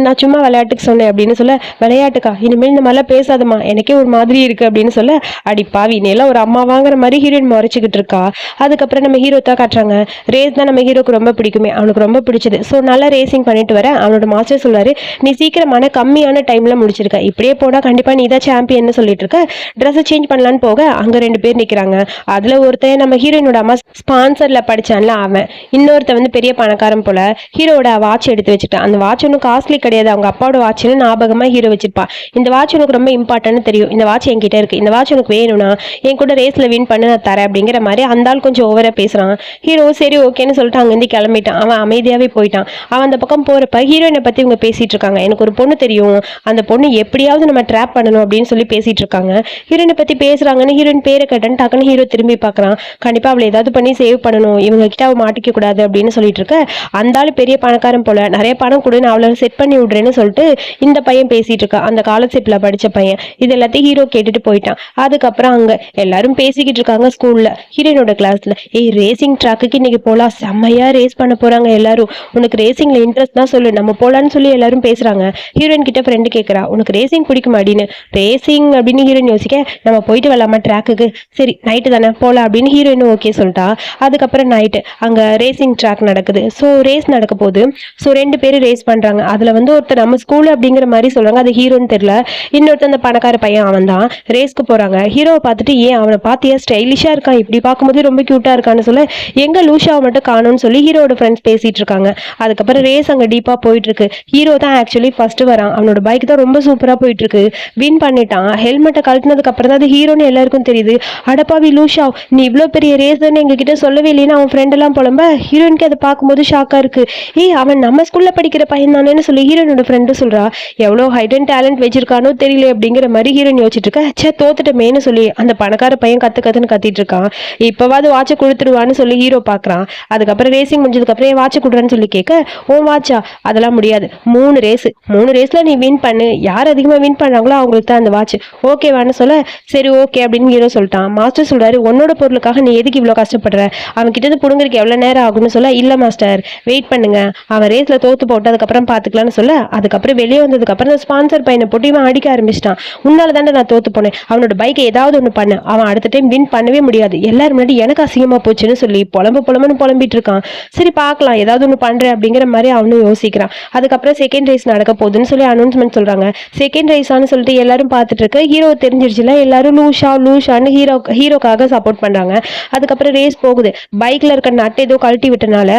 நான் சும்மா விளையாட்டுக்கு சொன்னேன் அப்படின்னு சொல்ல, விளையாட்டுக்கா இனிமேல் இந்த மாதிரிலாம் பேசாதம்மா, எனக்கே ஒரு மாதிரி இருக்கு அப்படின்னு சொல்ல, அடி பாவி நீ எல்லாம் ஒரு அம்மா வாங்குற மாதிரி ஹீரோயின் முறைச்சிக்கிட்டு இருக்கா. அதுக்கப்புறம் நம்ம ஹீரோ தான் காட்டுறாங்க. ரேஸ் தான் நம்ம ஹீரோக்கு ரொம்ப பிடிக்குமே, அவனுக்கு ரொம்ப பிடிச்சது. ஸோ நல்லா ரேசிங் பண்ணிட்டு வர அவனோட மாஸ்டர் சொல்றாரு, நீ சீக்கிரமான கம்மியான டைம்ல முடிச்சிருக்க, இப்படியே போனா கண்டிப்பா நீ தான் சாம்பியன் சொல்லிட்டு இருக்க. ட்ரெஸ் சேஞ்ச் பண்ணலான்னு போக அங்க 2 பேர் நிக்கிறாங்க. அதுல ஒருத்தன் நம்ம ஹீரோயினோட அம்மா ஸ்பான்சர்ல படிச்சான்ல அவன், இன்னொருத்த வந்து பெரிய பணக்காரன் போல. ஹீரோட வாட்ச் எடுத்து வச்சுட்டான். அந்த வாட்ச் ஒன்றும் காஸ்ட்லி கிடையாது, அவங்க அப்பாவோட வாட்ச்னு ஞாபகமா ஹீரோ வச்சிருப்பான். இந்த வாட்ச் உனக்கு ரொம்ப இம்பார்ட்டன்ட் தெரியும், இந்த வாட்ச் என்கிட்ட இருக்கு, இந்த வாட்ச் உனக்கு வேணும்னா என் கூட ரேஸ்ல வின் பண்ண நான் தரேன் அப்படிங்கிற மாதிரி அந்த ஆள் கொஞ்சம் ஓவரா பேசுறான். ஹீரோ சரி ஓகேன்னு சொல்லிட்டு அங்கிருந்து கிளம்பிட்டான். அவன் அமைதியாவே போயிட்டான். அவன் அந்த பக்கம் போறப்ப ஹீரோயினை பத்தி இவங்க பேசிட்டு இருக்காங்க. எனக்கு ஒரு பொண்ணு தெரியும், அந்த பொண்ணு எப்படியாவது நம்ம ட்ராப் பண்ணணும் அப்படின்னு சொல்லி பேசிட்டு இருக்காங்க. ஹீரோயினை பத்தி பேசுறாங்கன்னு ஹீரோயின் பேரை கேட்டேன்னு டக்குன்னு ஹீரோ திரும்பி பார்க்கறான். கண்டிப்பா அவளை ஏதாவது பண்ணி சேவ் பண்ணணும், இவங்க கிட்ட அவ மாட்டிக்க கூடாது அப்படின்னு சொல்லிட்டு இருக்க. அந்த ஆளு பெரிய பணக்காரன் போல, நிறைய பணம் கூட நான் அவளை செட் பண்ணி விடுறேன்னு சொல்லிட்டு இந்த பையன் பேசிட்டு இருக்கான். அந்த ஸ்காலர்ஷிப்ல படிச்ச பையன். இது எல்லாத்தையும் ஹீரோ கேட்டுட்டு போயிட்டான். அதுக்கப்புறம் அங்க எல்லாரும் பேசிக்கிட்டு இருக்காங்க ஸ்கூல்ல, ஹீரோயினோட கிளாஸ்ல. ஏய் ரேசிங் ட்ராக்குக்கு இன்னைக்கு போலாம், செம்மையா ரேஸ் பண்ண போறாங்க எல்லாரும், உனக்கு ரேசிங்ல இன்ட்ரெஸ்ட் தான் சொல்லு, நம்ம போலான்னு சொல்லி எல்லாரும் பேசுறாங்க. ஹீரோயின் கிட்ட ஃப்ரெண்டு கேட்கறா, உனக்கு ரேசிங் பிடிக்குமா அப்படின்னு. ரேசிங் அப்படின்னு ஹீரோயின் யோசிக்க, நம்ம போயிட்டு வரலாமா ட்ராக்குக்கு, சரி நைட்டு தானே போலாம் அப்படின்னு ஹீரோயின் ஓகே சொல்லிட்டா. அதுக்கப்புறம் நைட்டு அங்க ரேசிங் ட்ராக் நடக்குது. ஸோ ரேஸ் நடக்க போகுது. ஸோ 2 பேரும் ரேஸ் பண்றாங்க. அதுல வந்து ஒருத்தர் நம்ம ஸ்கூல் அப்படிங்கிற மாதிரி சொல்றாங்க, அது ஹீரோன்னு தெரியல. இன்னொருத்தர் அந்த பணக்கார பையன், அவன் தான். ரேஸ்க்கு போறாங்க. ஹீரோவை பார்த்துட்டு, ஏன் அவனை பார்த்தியா ஸ்டைலிஷா இருக்கான், இப்படி பார்க்கும்போது ரொம்ப கியூட்டா இருக்கான்னு சொல்ல, எங்க லூஷாவை மட்டும் காணும்னு சொல்லி ஹீரோட ஃப்ரெண்ட்ஸ் பேசிட்டு இருக்காங்க. அதுக்கப்புறம் ரேஸ் அங்க டீப்பா போயிட்டு இருக்கு. ஹீரோ தான் ஆக்சுவலி ஃபர்ஸ்ட் வரான். அவனோட பைக் தான் ரொம்ப சூப்பரா போயிட்டு இருக்கு. வின் பண்ணிட்டான். ஹெல்மெட்டை கழட்டினதுக்கு அப்புறம் தான் அது ஹீரோன்னு எல்லாருக்கும் தெரியுது. அடப்பாவி லூஷா, நீ இவ்வளோ பெரிய ரேஸ்ன்னு எங்ககிட்ட சொல்லவே இல்லைன்னு அவன் ஃப்ரெண்ட் எல்லாம் புலம்ப. ஹீரோயினுக்கு அதை பார்க்கும்போது ஷாக்கா இருக்கு. ஏய் அவன் நம்ம ஸ்கூல்ல படிக்கிற பையன் தானேன்னு சொல்லி ஹீரோனோட ஃப்ரெண்டு சொல்றா. எவ்வளோ ஹைட் அண்ட் டேலண்ட் வச்சிருக்கானோ தெரியல அப்படிங்கிற மாதிரி ஹீரோயின் யோசிச்சுட்டு இருக்க. சே தோத்துட்டமேன்னு சொல்லி அந்த பணக்கார பையன் கத்துன்னு கத்திட்டு இருக்கான். இப்பவாது வாட்சை கொடுத்துருவான்னு சொல்லி ஹீரோ பாக்குறான். அதுக்கப்புறம் ரேசிங் முடிஞ்சதுக்கு அப்புறம் என் வாட்சை கொடுறான்னு சொல்லி கேட்க, ஓ வாட்சா, அதெல்லாம் முடியாது, 3 ரேஸ்ல நீ வின் பண்ணு, யார் அதிகமா வின் பண்றாங்களோ அவங்களுக்கு தான் அந்த வாட்ச், ஓகேவான்னு சொல்ல, சரி ஓகே அப்படின்னு ஹீரோ சொல்லிட்டான். மாஸ்டர் சொல்றாரு, உன்னோட பொருளுக்காக நீ எதுக்கு இவ்வளவு கஷ்டப்படுற, அவன் கிட்ட இருந்து புடுங்கறதுக்கு எவ்வளவு நேரம் ஆகும்னு சொல்ல, இல்ல மாஸ்டர் வெயிட் பண்ணுங்க, அவன் ரேஸ்ல தோத்து போட்டு அதுக்கப்புறம் பாத்துக்கலாம்னு சொல்ல, அதுக்கப்புறம் வெளியே வந்ததுக்கு அப்புறம் ஸ்பான்சர் பையனை போட்டு இவன் அடிக்க ஆரம்பிச்சிட்டான். உன்னால தானே நான் தோத்து போனேன், அவனோட பைக்கை ஏதாவது ஒண்ணு பண்ண, அவன் அடுத்த டைம் வின் பண்ணவே முடியாது, எல்லாரும் முன்னாடி எனக்கு அசிங்கமா போச்சுன்னு சொல்லி புலம்புன்னு புலம்பிட்டு இருக்கான். சரி பார்க்கலாம் ஏதாவது ஒண்ணு பண்றேன் அப்படிங்கிற மாதிரி அவனும் யோசிக்கிறான். அதுக்கப்புறம் செகண்ட் ரேஸ் நடக்க போகுதுன்னு சொல்லி அனௌன்ஸ்மெண்ட் சொல்றாங்க. செகண்ட் ரேஸான்னு சொல்லிட்டு எல்லாரும் பார்த்துட்டு இருக்க. ஹீரோ தெரிஞ்சிருச்சுல, எல்லாரும் லூஷான்னு ஹீரோக்காக சப்போர்ட் பண்றாங்க. அதுக்கப்புறம் ரேஸ் போகுது. பைக்ல இருக்க நட்டு ஏதோ கழட்டி விட்டனால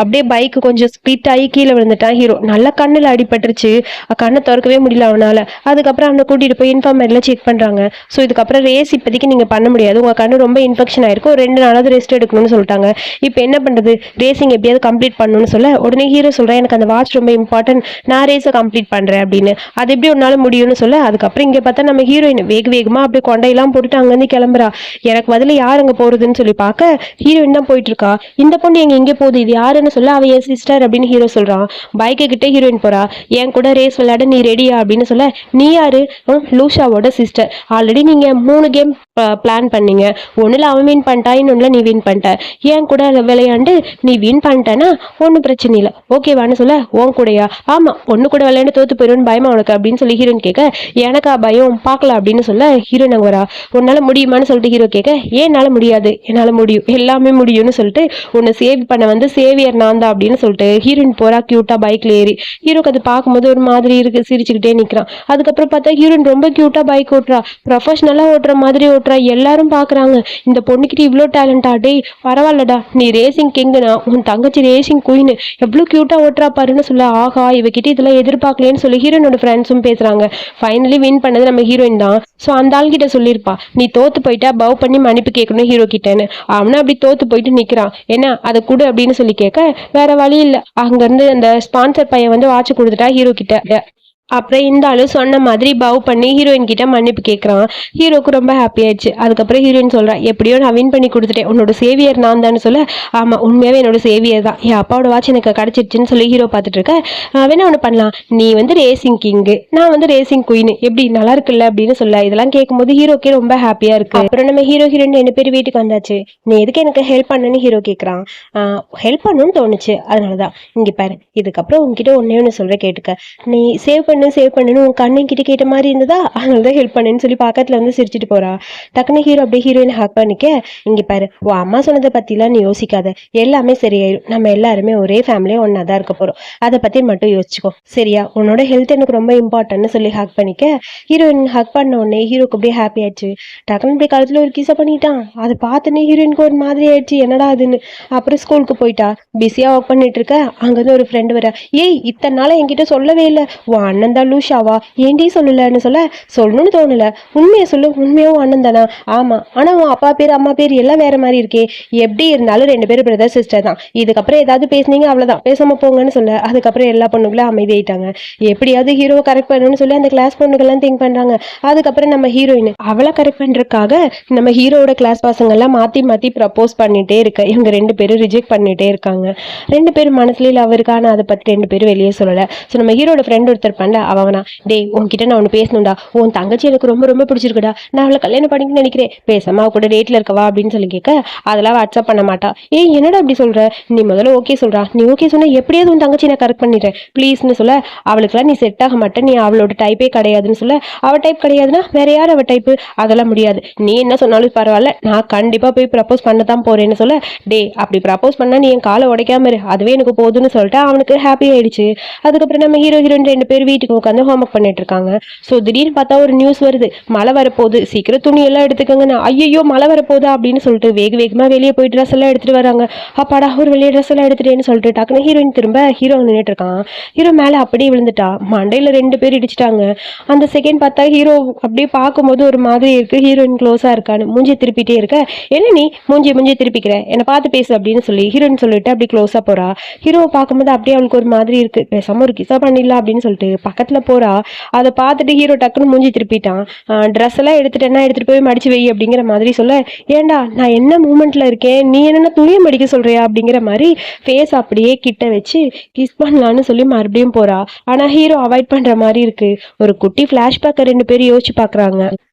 அப்படியே பைக் கொஞ்சம் ஸ்பிட் ஆகி கீழே விழுந்துட்டான் ஹீரோ. நல்ல கண்ணுல அடிபட்டுருச்சு, கண்ணை திறக்கவே முடியல அவனால. அதுக்கப்புறம் அவனை கூட்டிட்டு போய் இன்ஃபார்மர்ல செக் பண்றாங்க. ஸோ இதுக்கப்புறம் ரேஸ் இப்போதைக்கு நீங்க பண்ண முடியாது, உங்க கண்ணு ரொம்ப இன்ஃபெக்ஷன் ஆயிருக்கும், 2 நாளாவது ரெஸ்ட் எடுக்கணும்னு சொல்லிட்டாங்க. இப்போ என்ன பண்றது, ரேசிங் எப்படியாவது கம்ப்ளீட் பண்ணணும்னு சொல்ல, உடனே ஹீரோ சொல்றேன், எனக்கு அந்த வாட்ச் ரொம்ப இம்பார்ட்டன்ட், நான் ரேஸை கம்ப்ளீட் பண்றேன் அப்படின்னு. அது எப்படி ஒரு நாள் முடியும்னு சொல்ல, அதுக்கப்புறம் இங்க பார்த்தா நம்ம ஹீரோயின் வேகமா அப்படியே கொண்டையெல்லாம் போட்டுட்டு அங்கிருந்து கிளம்புறா. எனக்கு பதில் யார் அங்க போறதுன்னு சொல்லி பார்க்க ஹீரோயின் தான் போயிட்டு இருக்கா. இந்த பொண்ணு எங்க போகுது, இது யாருன்னு சொல்ல, அவ என் சிஸ்டர் அப்படின்னு ஹீரோ சொல்றான். பைக்கை கிட்ட ஹீரோயின் போறா. என் கூட ரேஸ் விளையாட நீ ரெடியா அப்படின்னு சொல்ல, நீ யாரு, லூஷாவோட சிஸ்டர், ஆல்ரெடி நீங்க 3 கேம் பிளான் பண்ணீங்க, ஒண்ணுல அவன் வின் பண்ணிட்டா, இன்னொன்னுல நீ வின் பண்ணிட்ட, என் கூட விளையாண்டு நீ வின் பண்ணிட்டனா ஒன்றும் பிரச்சனை இல்லை ஓகேவான்னு சொல்ல, உன் கூடயா, ஆமா ஒன்னு கூட விளையாண்டு தோத்து போயிடுன்னு பயமா உனக்கு அப்படின்னு சொல்லி ஹீரோயின் கேட்க, எனக்கா பயம், பார்க்கலாம் அப்படின்னு சொல்ல ஹீரோயின் அங்க வரா. உன்னால முடியுமான்னு சொல்லிட்டு ஹீரோ கேட்க, ஏன் என்னால முடியாது, என்னால முடியும், எல்லாமே முடியும்னு சொல்லிட்டு உன்னை சேவ் பண்ண வந்து சேவியர் நான் தான் அப்படின்னு சொல்லிட்டு ஹீரோயின் போறா கியூட்டா பைக்ல ஏறி. ஹீரோக்கு அது பார்க்கும்போது ஒரு மாதிரி இருக்கு, சிரிச்சுக்கிட்டே நிக்கிறான். அதுக்கப்புறம் பார்த்தா ஹீரோயின் ரொம்ப கியூட்டா பைக் ஓட்டுறா, ப்ரொஃபஷனலா ஓட்டுற மாதிரி ஓட்டுறா. எல்லாரும் பாக்குறாங்க, இந்த பொண்ணுக்கிட்ட இவ்வளோ டேலண்டா, டேய் பரவாயில்லடா, நீ ரேசிங் கிங்குனா, உன் தங்கச்சி ரேசிங் குயின், எவ்வளவு கியூட்டா ஓட்டுறா பாருன்னு சொல்ல, ஆஹா இவகிட்ட இதெல்லாம் எதிர்பார்க்கலன்னு சொல்லி ஹீரோயினோட ஃப்ரெண்ட்ஸும் பேசுறாங்க. ஃபைனலி வின் பண்ணது நம்ம ஹீரோயின் தான். ஸோ அந்த ஆள் கிட்ட சொல்லியிருப்பா, நீ தோத்து போயிட்டா பவ் பண்ணி மன்னிப்பு கேட்கணும் ஹீரோ கிட்டன்னு. அவனும் அப்படி தோத்து போயிட்டு நிக்கிறான். என்ன அதை கொடு அப்படின்னு சொல்லி கேட்க, வேற வழி இல்லை, அங்க இருந்து அந்த ஸ்பான்சர் பையன் வந்து வாட்ச் கொடுத்துட்டா ஹீரோ கிட்ட. அப்புறம் இந்த ஆளு சொன்ன மாதிரி பவ் பண்ணி ஹீரோயின் கிட்ட மன்னிப்பு கேட்குறான். ஹீரோக்கு ரொம்ப ஹாப்பி ஆயிடுச்சு. அதுக்கப்புறம் ஹீரோயின் சொல்றா, எப்படியோ நான் வின் பண்ணி கொடுத்துட்டேன், உன்னோட சேவியர் நான் தான் சொல்ல. ஆமா, உண்மையாவே என்னோட சேவியர் தான், என் அப்பாவோட வாட்ச் எனக்கு கிடைச்சிருச்சுன்னு சொல்லி ஹீரோ பார்த்துட்டு இருக்க. வேணா ஒன்று பண்ணலாம், நீ வந்து ரேசிங் கிங்கு, நான் வந்து ரேசிங் குயின், எப்படி நல்லா இருக்குல்ல அப்படின்னு சொல்ல. இதெல்லாம் கேட்கும்போது ஹீரோக்கே ரொம்ப ஹாப்பியா இருக்கு. அப்புறம் நம்ம ஹீரோ ஹீரோயின் 2 பேர் வீட்டுக்கு வந்தாச்சு. நீ எதுக்கு எனக்கு ஹெல்ப் பண்ணுன்னு ஹீரோ கேட்குறான். ஹெல்ப் பண்ணணும்னு தோணுச்சு, அதனாலதான். இங்க பாரு, இதுக்கப்புறம் உங்ககிட்ட ஒன்னே ஒன்று சொல்ற கேட்டுக்க. நீ சேவ் பண்ணுன்னு உன் கண்ணன் கிட்ட கேட்ட மாதிரி இருந்ததா, அதனாலதான் ஹெல்ப் பண்ணுன்னு சொல்லி பக்கத்துல வந்து சிரிச்சுட்டு போறா. டக்குனு ஹீரோ அப்படியே ஹீரோயின் ஹக் பண்ணிக்க. இங்க பாரு, உன் அம்மா சொன்னதை பத்திலாம் நீ யோசிக்காத, எல்லாமே சரியாயிரும், நம்ம எல்லாருமே ஒரே ஃபேமிலியா ஒன்னா தான் இருக்க போறோம், அதை பத்தி மட்டும் யோசிச்சுக்கோ சரியா, உன்னோட ஹெல்த் எனக்கு ரொம்ப இம்பார்ட்டன்ட்னு சொல்லி ஹக் பண்ணிக்க. ஹீரோயின் ஹக் பண்ண உடனே ஹீரோக்கு அப்படியே ஹாப்பி ஆயிடுச்சு. டக்குனு இப்படி காலத்துல ஒரு கிச பண்ணிட்டான். அதை பார்த்துனே ஹீரோயினுக்கு ஒரு மாதிரி ஆயிடுச்சு, என்னடா அதுன்னு. அப்புறம் ஸ்கூலுக்கு போயிட்டா. பிஸியா ஒர்க் பண்ணிட்டு இருக்க. அங்கிருந்து ஒரு ஃப்ரெண்டு வர. ஏய், இத்தனை நாளா என்கிட்ட சொல்லவே இல்லை, உன் அண்ணன் தான் லூஷாவா, ஏன்டி சொல்லலன்னு சொல்ல. சொல்லணும்னு தோணல, உண்மையை சொல்லு, உண்மையாவும் அண்ணன் தானா. ஆமா, ஆனா உன் அப்பா பேர் அம்மா பேர் எல்லாம் வேற மாதிரி இருக்கே. எப்படி இருந்தாலும் 2 பேரும் பிரதர் சிஸ்டர் தான், இதுக்கப்புறம் ஏதாவது பேசுனீங்க அவ்வளவுதான், பேசாம போங்கன்னு சொல்ல. அதுக்கப்புறம் எல்லா பொண்ணுகளும் அமைதியாயிட்டாங்க. எப்படியாவது ஹீரோவை கரெக்ட் பண்ணணும்னு சொல்லி அந்த கிளாஸ் பொண்ணுகள்லாம் திங்க் பண்றாங்க. அதுக்கப்புறம் நம்ம ஹீரோயின் அவளை கரெக்ட் பண்றதுக்காக நம்ம ஹீரோட கிளாஸ் பசங்க எல்லாம் மாத்தி மாத்தி ப்ரப்போஸ் பண்ணிட்டே இருக்க. இவங்க 2 பேரும் ரிஜெக்ட் பண்ணிட்டே இருக்காங்க. 2 பேரும் மனசுல லவ் இருக்கான அதை பத்தி 2 பேரும் வெளியே சொல்லல. ஸோ நம்ம ஹீரோட ஃப்ரெண்ட் ஒருத்தர் பண்ணல, அவனா, டேய் உன்கிட்ட நான் ஒன்று பேசணும்டா, உன் தங்கச்சி எனக்கு ரொம்ப ரொம்ப பிடிச்சிருக்குடா, நான் அவளை கல்யாணம் பண்ணிக்கணும்னு நினைக்கிறேன், பேசாம அவ கூட டேட்ல இருக்கவா அப்படின்னு சொல்லி கேட்க. அதெல்லாம் வாட்ஸ்அப் பண்ண மாட்டா. ஏய், என்னடா அப்படி சொல்ற, நீ முதல்ல ஓகே சொல்றா, நீ ஓகே சொன்னா எப்படியாவது உன் தங்கச்சி நான் கரெக்ட் பண்ணிடுறேன் ப்ளீஸ்னு சொல்ல. அவளுக்குலாம் நீ செட் ஆக மாட்டேன், நீ அவளோட டைப்பே கிடையாதுன்னு சொல்ல. அவ டைப் கிடையாதுன்னா வேற யார் அவ டைப்பு, அதெல்லாம் முடியாது, நீ என்ன சொன்னாலும் பரவாயில்ல, நான் கண்டிப்பா போய் ப்ரப்போஸ் பண்ண தான் போறேன்னு சொல்ல. டே, அப்படி ப்ரப்போஸ் பண்ணா நீ என் காலை உடைக்காம இரு, அதுவே எனக்கு போதுன்னு சொல்லிட்டு அவனுக்கு ஹாப்பி ஆயிடுச்சு. அதுக்கப்புறம் நம்ம ஹீரோ ஹீரோயின் 2 பேர் வீட்டுக்கு உட்காந்து ஹோம்ஒர்க் பண்ணிட்டு இருக்காங்க. ஸோ திடீர்னு பார்த்தா ஒரு நியூஸ் வருது, மழை வரப்போகுது, சீக்கிரம் துணி எல்லாம் எடுத்துக்கோங்கன்னு. ஐயோ, மழை வரப்போகுதா அப்படின்னு சொல்லிட்டு வேகமா வெளியே போய் ட்ரெஸ் எல்லாம் எடுத்துட்டு வராங்க. அப்பாடா, ஒரு வெளியே ட்ரெஸ் எல்லாம் எடுத்துட்டேன்னு சொல்லிட்டு டக்குனு ஹீரோயின் திரும்ப ஹீரோ நின்றுட்டு இருக்கான். ஹீரோ மேல அப்படியே விழுந்துட்டா, மண்டையில 2 பேர் இடிச்சிட்டாங்க. அந்த செகண்ட் பார்த்தா ஹீரோ அப்படியே பார்க்கும்போது ஒரு மாதிரி இருக்கு. ஹீரோயின் க்ளோஸா இருக்கான்னு மூஞ்சி திருப்பிட்டே இருக்க. என்ன நீ மூஞ்சி திருப்பிக்கிற, என்னை பார்த்து பேசு அப்படின்னு சொல்லி ஹீரோயின் சொல்லிட்டு அப்படி க்ளோஸா போறா. ஹீரோவை பார்க்கும்போது அப்படியே அவளுக்கு ஒரு மாதிரி இருக்கு. பேசாம ஒரு கிசா பண்ணிடலாம் அப்படின்னு சொல்லிட்டு பக்கத்துல போறா. அதை பார்த்துட்டு ஹீரோ டக்குன்னு மூஞ்சி திருப்பிட்டான். ட்ரெஸ் எல்லாம் எடுத்துட்டேன்னா எடுத்துட்டு போய் மடிச்சு வை அப்படிங்கிற மாதிரி சொல்ல. ஏண்டா, நான் என்ன மூமெண்ட்ல இருக்கேன், நீ என்ன துணியை மடிக்க சொல்றியா அப்படிங்கிற மாதிரி ஃபேஸ் அப்படியே கிட்ட வச்சு கிஸ் பண்ணலான்னு சொல்லி மறுபடியும் போறா. ஆனா ஹீரோ அவாய்ட் பண்ற மாதிரி இருக்கு. ஒரு குட்டி பிளாஷ்பேக்கை 2 பேரும் யோசிச்சு பாக்குறாங்க.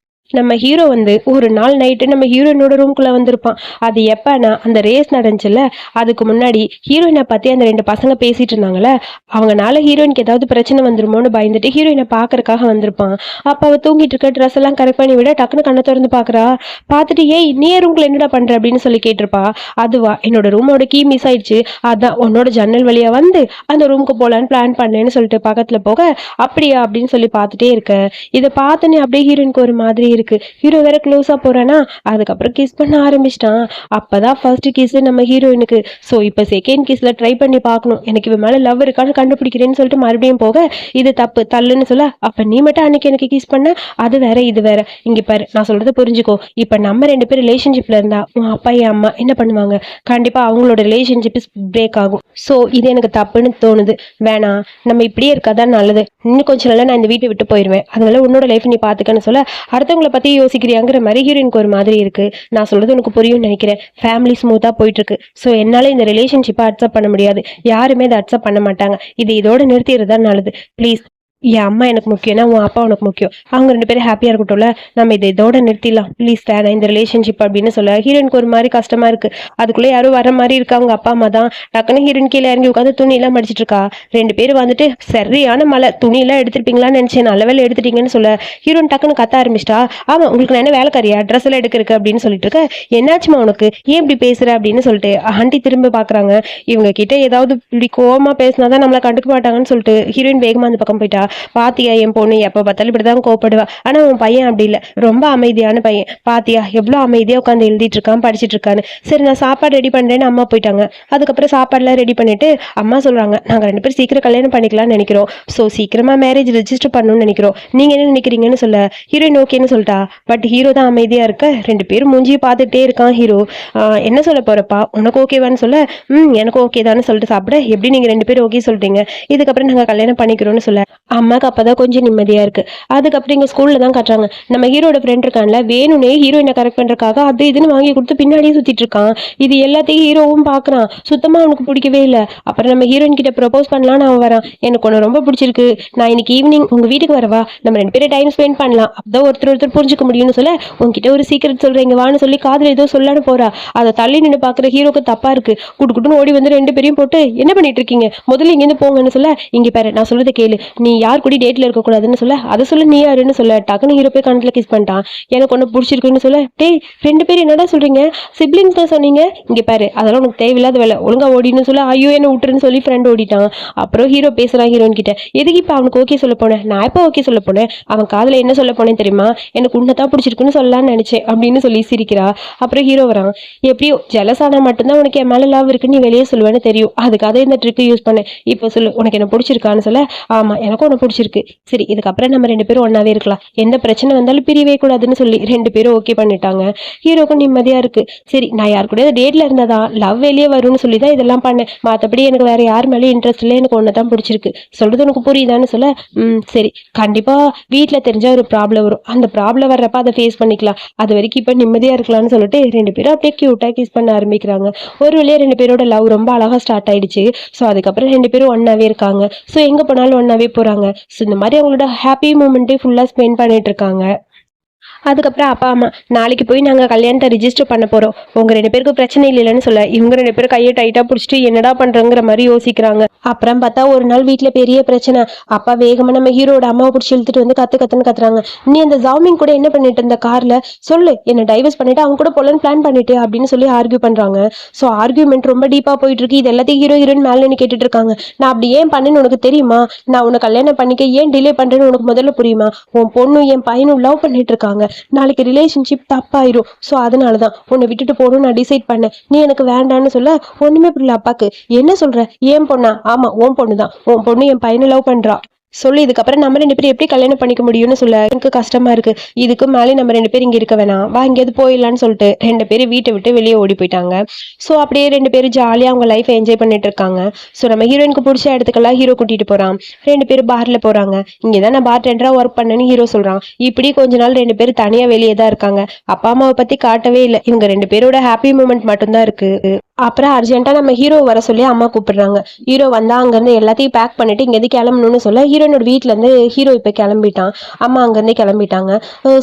நம்ம ஹீரோ வந்து ஒரு நாள் நைட்டு நம்ம ஹீரோயினோட ரூம்குள்ள வந்திருப்பான். அது எப்பன்னா அந்த ரேஸ் நடந்துச்சுல்ல, அதுக்கு முன்னாடி ஹீரோயினை பத்தி அந்த 2 பசங்க பேசிட்டு இருந்தாங்கல்ல, அவங்கனால ஹீரோயினுக்கு ஏதாவது பிரச்சனை வந்துருமோன்னு பயந்துட்டு ஹீரோயினை பாக்குறதுக்காக வந்திருப்பான். அப்ப அவ தூங்கிட்டு இருக்க ட்ரெஸ் எல்லாம் கரெக்ட் பண்ணி விட டக்குன்னு கண்ணை திறந்து பாக்குறா. பார்த்துட்டு, ஏய் நீ ரூம்குள்ள என்னடா பண்ற அப்படின்னு சொல்லி கேட்டிருப்பா. அதுவா, என்னோட ரூமோட கீ மிஸ் ஆயிடுச்சு, அதான் உன்னோட ஜன்னல் வழியா வந்து அந்த ரூமுக்கு போலான்னு பிளான் பண்ணேன்னு சொல்லிட்டு பக்கத்துல போக. அப்படியா அப்படின்னு சொல்லி பார்த்துட்டே இருக்க. இதை பார்த்துன்னு அப்படியே ஹீரோயினுக்கு ஒரு மாதிரி இருக்கு. ஹீரோ வேற க்ளோஸா போறானா, அதுக்கப்புறம் கிஸ் பண்ண ஆரம்பிச்சிட்டான். அப்பதான் ஃபர்ஸ்ட் கிஸ் நம்ம ஹீரோயினுக்கு. சோ இப்ப செகண்ட் கிஸ்ல ட்ரை பண்ணி பார்க்கணும், எனக்கு இவன் மேல லவ் இருக்கான்னு கண்டுபிடிக்கிறேன்னு சொல்லிட்டு மறுபடியும் போக. இது தப்பு, தள்ளுன்னு சொல்ல. அப்ப நீ மட்டும் அன்னைக்கு எனக்கு கிஸ் பண்ண, அது வேற இது வேற. இங்க பாரு, நான் சொல்றதை புரிஞ்சுக்கோ, இப்ப நம்ம 2 பேரும் ரிலேஷன்ஷிப்ல இருந்தா உன் அப்பா என் அம்மா என்ன பண்ணுவாங்க, கண்டிப்பா அவங்களோட ரிலேஷன்ஷிப் பிரேக் ஆகும். சோ இது எனக்கு தப்புன்னு தோணுது, வேணாம், நம்ம இப்படியே இருக்காதான் நல்லது, இன்னும் கொஞ்சம் நாள்ல நான் இந்த வீட்டை விட்டு போயிடுவேன், அதனால உன்னோட லைஃப் நீ பாத்துக்கன்னு சொல்ல. அடுத்தவங்களை பத்தி யோசிக்கிறியாங்கிற மாதிரி ஹீரோயினுக்கு ஒரு மாதிரி இருக்கு. நான் சொல்றது உனக்கு புரியும்னு நினைக்கிறேன், ஃபேமிலி ஸ்மூத்தா போயிட்டு இருக்கு. ஸோ என்னால இந்த ரிலேஷன்ஷிப்பை அக்செப்ட் பண்ண முடியாது, யாருமே இதை அக்செப்ட் பண்ண மாட்டாங்க, இது இதோட நிறுத்திடுறதா நல்லது, ப்ளீஸ். என் அம்மா எனக்கு முக்கியம்னா உன் அப்பா உனக்கு முக்கியம், அவங்க 2 பேரும் ஹாப்பியா இருக்கட்டும்ல, நம்ம இதை இதோட நிறுத்திடலாம் ப்ளீஸ், வேணாம் இந்த ரிலேஷன்ஷிப் அப்படின்னு சொல்ல. ஹீரோயினுக்கு ஒரு மாதிரி கஷ்டமா இருக்கு. அதுக்குள்ள யாரும் வர மாதிரி இருக்கு, அவங்க அப்பா அம்மா தான். டக்குன்னு ஹீரோயின் கீழே இறங்கி உட்காந்து துணி எல்லாம் மடிச்சிட்டு இருக்கா. 2 பேரும் வந்துட்டு, சரியான மழை, துணி எல்லாம் எடுத்துருப்பீங்களான்னு நினைச்சேன், நல்ல வேலை எடுத்துட்டீங்கன்னு சொல்ல. ஹீரோயின் டக்குன்னு கத்த ஆரம்பிச்சிட்டா. ஆமா, உங்களுக்கு நான் என்ன வேலைக்காரியா, ட்ரெஸ் எல்லாம் எடுக்கிறதுக்கு அப்படின்னு சொல்லிட்டு இருக்க. என்னாச்சுமா உனக்கு, ஏன் இப்படி பேசுற அப்படின்னு சொல்லிட்டு ஆண்டி திரும்ப பாக்குறாங்க. இவங்க கிட்ட ஏதாவது இப்படி கோவமா பேசினாதான் நம்மளை கண்டுக்க மாட்டாங்கன்னு சொல்லிட்டு ஹீரோயின் வேகமா அந்த பக்கம் போயிட்டா. பாத்தியா, என் பொண்ணு எப்ப பார்த்தாலும் இப்படிதான் கோவப்படுவா, ஆனா உன் பையன் அப்படி இல்லை, ரொம்ப அமைதியான பையன், பாத்தியா எவ்வளவு அமைதியா உட்காந்து எழுதிட்டு இருக்கான், படிச்சுட்டு இருக்கான்னு. சரி, நான் சாப்பாடு ரெடி பண்றேன்னு அம்மா போயிட்டாங்க. அதுக்கப்புறம் சாப்பாடுலாம் ரெடி பண்ணிட்டு அம்மா சொல்றாங்க, நாங்க 2 பேரும் சீக்கிரம் கல்யாணம் பண்ணிக்கலாம்னு நினைக்கிறோம், சோ சீக்கிரமா மேரேஜ் ரெஜிஸ்டர் பண்ணணும்னு நினைக்கிறோம், நீங்க என்ன நினைக்கிறீங்கன்னு சொல்ல. ஹீரோயின் ஓகேன்னு சொல்லிட்டா. பட் ஹீரோ தான் அமைதியா இருக்க. 2 பேரும் மூஞ்சியை பார்த்துட்டே இருக்கான் ஹீரோ. என்ன சொல்ல போறப்பா, உனக்கு ஓகேவான்னு சொல்ல. எனக்கு ஓகே தானே சொல்லிட்டு சாப்பிட. எப்படி நீங்க 2 பேரும் ஓகே சொல்லிட்டீங்க, இதுக்கப்புறம் நாங்க கல்யாணம் பண்ணிக்கிறோம்னு சொல்ல. அம்மாவுக்கு அப்பதான் கொஞ்சம் நிம்மதியா இருக்கு. அதுக்கப்புறம் இங்க ஸ்கூல்ல தான் காட்டுறாங்க, நம்ம ஹீரோட ஃப்ரெண்ட் இருக்கான்ல, வேணும்னே ஹீரோயினை கரெக்ட் பண்றதுக்காக அது இதுன்னு வாங்கி கொடுத்து பின்னாடியே சுத்திட்டு இருக்கான். இது எல்லாத்தையும் ஹீரோவும் பாக்குறான். சுத்தமா அவனுக்கு பிடிக்கவே இல்லை. அப்புறம் நம்ம ஹீரோயின் கிட்ட ப்ரப்போஸ் பண்ணலான்னு அவன் வரான். எனக்கு உன்னை ரொம்ப பிடிச்சிருக்கு, நான் இன்னைக்கு ஈவினிங் உங்க வீட்டுக்கு வரவா, நம்ம 2 பேரும் டைம் ஸ்பெண்ட் பண்ணலாம், அப்பதான் ஒருத்தர் புரிஞ்சுக்க முடியும்னு சொல்ல, உன்கிட்ட ஒரு சீக்கிரட் சொல்றீங்க வான்னு சொல்லி காதுல ஏதோ சொல்லலான்னு போறா. அதை தள்ளி நின்று பாக்குற ஹீரோக்கு தப்பா இருக்கு. குடுக்குன்னு ஓடி வந்து 2 பேரையும் போட்டு என்ன பண்ணிட்டு இருக்கீங்க, முதல்ல இங்க இருந்து போங்கன்னு சொல்ல, இங்க பாரு நான் சொல்றதை கேளு, நீ யார் கூட டேட்ல இருக்க கூடாதுன்னு சொல்ல, அதை சொல்ல நீ யாருன்னு சொல்ல, டக்குன்னு ஹீரோ போய் கணத்துல கிஸ் பண்ணிட்டான். எனக்கு ஒண்ணு பிடிச்சிருக்குன்னு சொல்ல, டேய் 2 பேரும் என்னடா சொல்றீங்க, சிப்ளிங்ஸ் தான் சொன்னீங்க, இங்க பாரு அதெல்லாம் உனக்கு தேவையில்லாத வேலை, ஒழுங்கா ஓடின்னு சொல்ல, ஐயோ என்ன விட்டுருன்னு சொல்லி ஃப்ரெண்ட் ஓடிட்டான். அப்புறம் ஹீரோ பேசுறான் ஹீரோயின் கிட்ட, எதுக்கு இப்ப அவனுக்கு ஓகே சொல்ல போனேன், நான் எப்ப ஓகே சொல்ல போனேன், அவன் காதுல என்ன சொல்ல போனேன் தெரியுமா, எனக்கு உன்னதான் பிடிச்சிருக்குன்னு சொல்லலாம்னு நினைச்சேன் அப்படின்னு சொல்லி சிரிக்கிறா. அப்புறம் ஹீரோ வரான், எப்படியோ ஜெலஸ் ஆனா மட்டும்தான் உனக்கு என் மேல லவ் இருக்குன்னு நீ வெளியே சொல்லுவேன்னு தெரியும், அதுக்காக இந்த ட்ரிக் யூஸ் பண்ணேன், இப்போ சொல்லு உனக்கு என்ன பிடிச்சிருக்கான்னு சொல்ல, ஆமா எனக்கும் உனக்கு பிடிச்சிருக்கு, சரி இதுக்கப்புறம் நம்ம 2 பேரும் ஒன்னாவே இருக்கலாம், எந்த பிரச்சனை வந்தாலும் பிரியவே கூடாதுன்னு சொல்லி 2 பேரும் ஓகே பண்ணிட்டாங்க. ஹீரோக்கும் நிம்மதியா இருக்கு. சரி நான் யாரு கூட டேட்ல இருந்ததான் லவ் வெளியே வரும்னு சொல்லி தான் இதெல்லாம் பண்ணேன், மற்றபடி எனக்கு வேற யார் மேலேயும் இன்ட்ரெஸ்ட் இல்லை, எனக்கு ஒன்னதான் பிடிச்சிருக்கு, சொல்றது உனக்கு புரியுதான்னு சொல்ல, சரி கண்டிப்பா வீட்டுல தெரிஞ்சா ஒரு ப்ராப்ளம் வரும், அந்த ப்ராப்ளம் வர்றப்ப அதை ஃபேஸ் பண்ணிக்கலாம், அது வரைக்கும் இப்ப நிம்மதியா இருக்கலாம்னு சொல்லிட்டு 2 பேரும் அப்படியே கியூட்டா கிஸ் பண்ண ஆரம்பிக்கிறாங்க. ஒரு வழியா 2 பேரோட லவ் ரொம்ப அழகா ஸ்டார்ட் ஆயிடுச்சு. ஸோ அதுக்கப்புறம் 2 பேரும் ஒன்னாவே இருக்காங்க. ஸோ எங்க போனாலும் ஒன்னாவே போறாங்க. ஸோ இந்த மாதிரி அவங்களோட ஹாப்பி மூமெண்ட்டே ஃபுல்லா ஸ்பெண்ட் பண்ணிட்டு இருக்காங்க. அதுக்கப்புறம் அப்பா அம்மா, நாளைக்கு போய் நாங்கள் கல்யாணத்தை ரிஜிஸ்டர் பண்ண போகிறோம், உங்கள் 2 பேருக்கு பிரச்சனை இல்லைன்னு சொல்ல, இவங்க 2 பேரும் கையை டைட்டாக பிடிச்சிட்டு என்னடா பண்ணுறங்கிற மாதிரி யோசிக்கிறாங்க. அப்புறம் பார்த்தா ஒரு நாள் வீட்டில் பெரிய பிரச்சனை. அப்பா வேகமாக நம்ம ஹீரோட அம்மாவை பிடிச்சி இழுத்துட்டு வந்து கத்துன்னு கத்துறாங்க, நீ அந்த ஜாமிங் கூட என்ன பண்ணிட்டு இருந்த காரில், சொல்லு என்னை டைவர்ஸ் பண்ணிட்டு அவங்க கூட போலன்னு பிளான் பண்ணிட்டு அப்படின்னு சொல்லி ஆர்கியூ பண்ணுறாங்க. ஸோ ஆர்கியூமெண்ட் ரொம்ப டீப்பாக போயிட்டு இருக்கு. இது எல்லாத்தையும் ஹீரோயின் மேலே நின்று கேட்டுட்டு இருக்காங்க. நான் அப்படி ஏன் பண்ணேன்னு உனக்கு தெரியுமா, நான் உன்னை கல்யாணம் பண்ணிக்க ஏன் டிலே பண்ணுறேன்னு உனக்கு முதல்ல புரியுமா, உன் பொண்ணு என் பையனும் லவ் பண்ணிட்டு இருக்காங்க, நாளைக்கு ரிலேஷன்ஷிப் தப்பாயிரும், ஸோ அதனாலதான் உன்னை விட்டுட்டு போகணும்னு நான் டிசைட் பண்ணேன், நீ எனக்கு வேண்டான்னு சொல்ல, ஒண்ணுமே புரியல அப்பாக்கு. என்ன சொல்ற, ஏன் பொண்ணா, ஆமா உன் பொண்ணுதான், உன் பொண்ணு என் பையனை லவ் பண்றா, சொல்லி இதுக்கப்புறம் நம்ம 2 பேரும் எப்படி கல்யாணம் பண்ணிக்க முடியும்னு சொல்ல எனக்கு கஷ்டமா இருக்கு, இதுக்கு மேலே நம்ம 2 பேரும் இங்க இருக்க வேணாம், வா எங்கேயாவது போயிடலான்னு சொல்லிட்டு 2 பேரும் வீட்டை விட்டு வெளியே ஓடி போயிட்டாங்க. ஸோ அப்படியே 2 பேரும் ஜாலியா அவங்க லைஃபை என்ஜாய் பண்ணிட்டு இருக்காங்க. ஸோ நம்ம ஹீரோயினுக்கு பிடிச்ச இடத்துக்கெல்லாம் ஹீரோ கூட்டிட்டு போறான். 2 பேரும் பார்ல போறாங்க. இங்கதான் நான் பார் டெண்டரா ஒர்க் பண்ணேன்னு ஹீரோ சொல்றான். இப்படி கொஞ்ச நாள் 2 பேரும் தனியா வெளியே தான் இருக்காங்க. அப்பா அம்மாவை பத்தி காட்டவே இல்லை, இவங்க 2 பேரோட ஹாப்பி மூமெண்ட் மட்டும்தான் இருக்கு. அப்புறம் அர்ஜென்ட்டா நம்ம ஹீரோ வர சொல்லி அம்மா கூப்பிடுறாங்க. ஹீரோ வந்தா அங்கிருந்து எல்லாத்தையும் பேக் பண்ணிட்டு இங்க இருந்து கிளம்பணும்னு சொல்ல, ஹீரோனோட வீட்டுல இருந்து ஹீரோ இப்ப கிளம்பிட்டான். அம்மா அங்கிருந்து கிளம்பிட்டாங்க.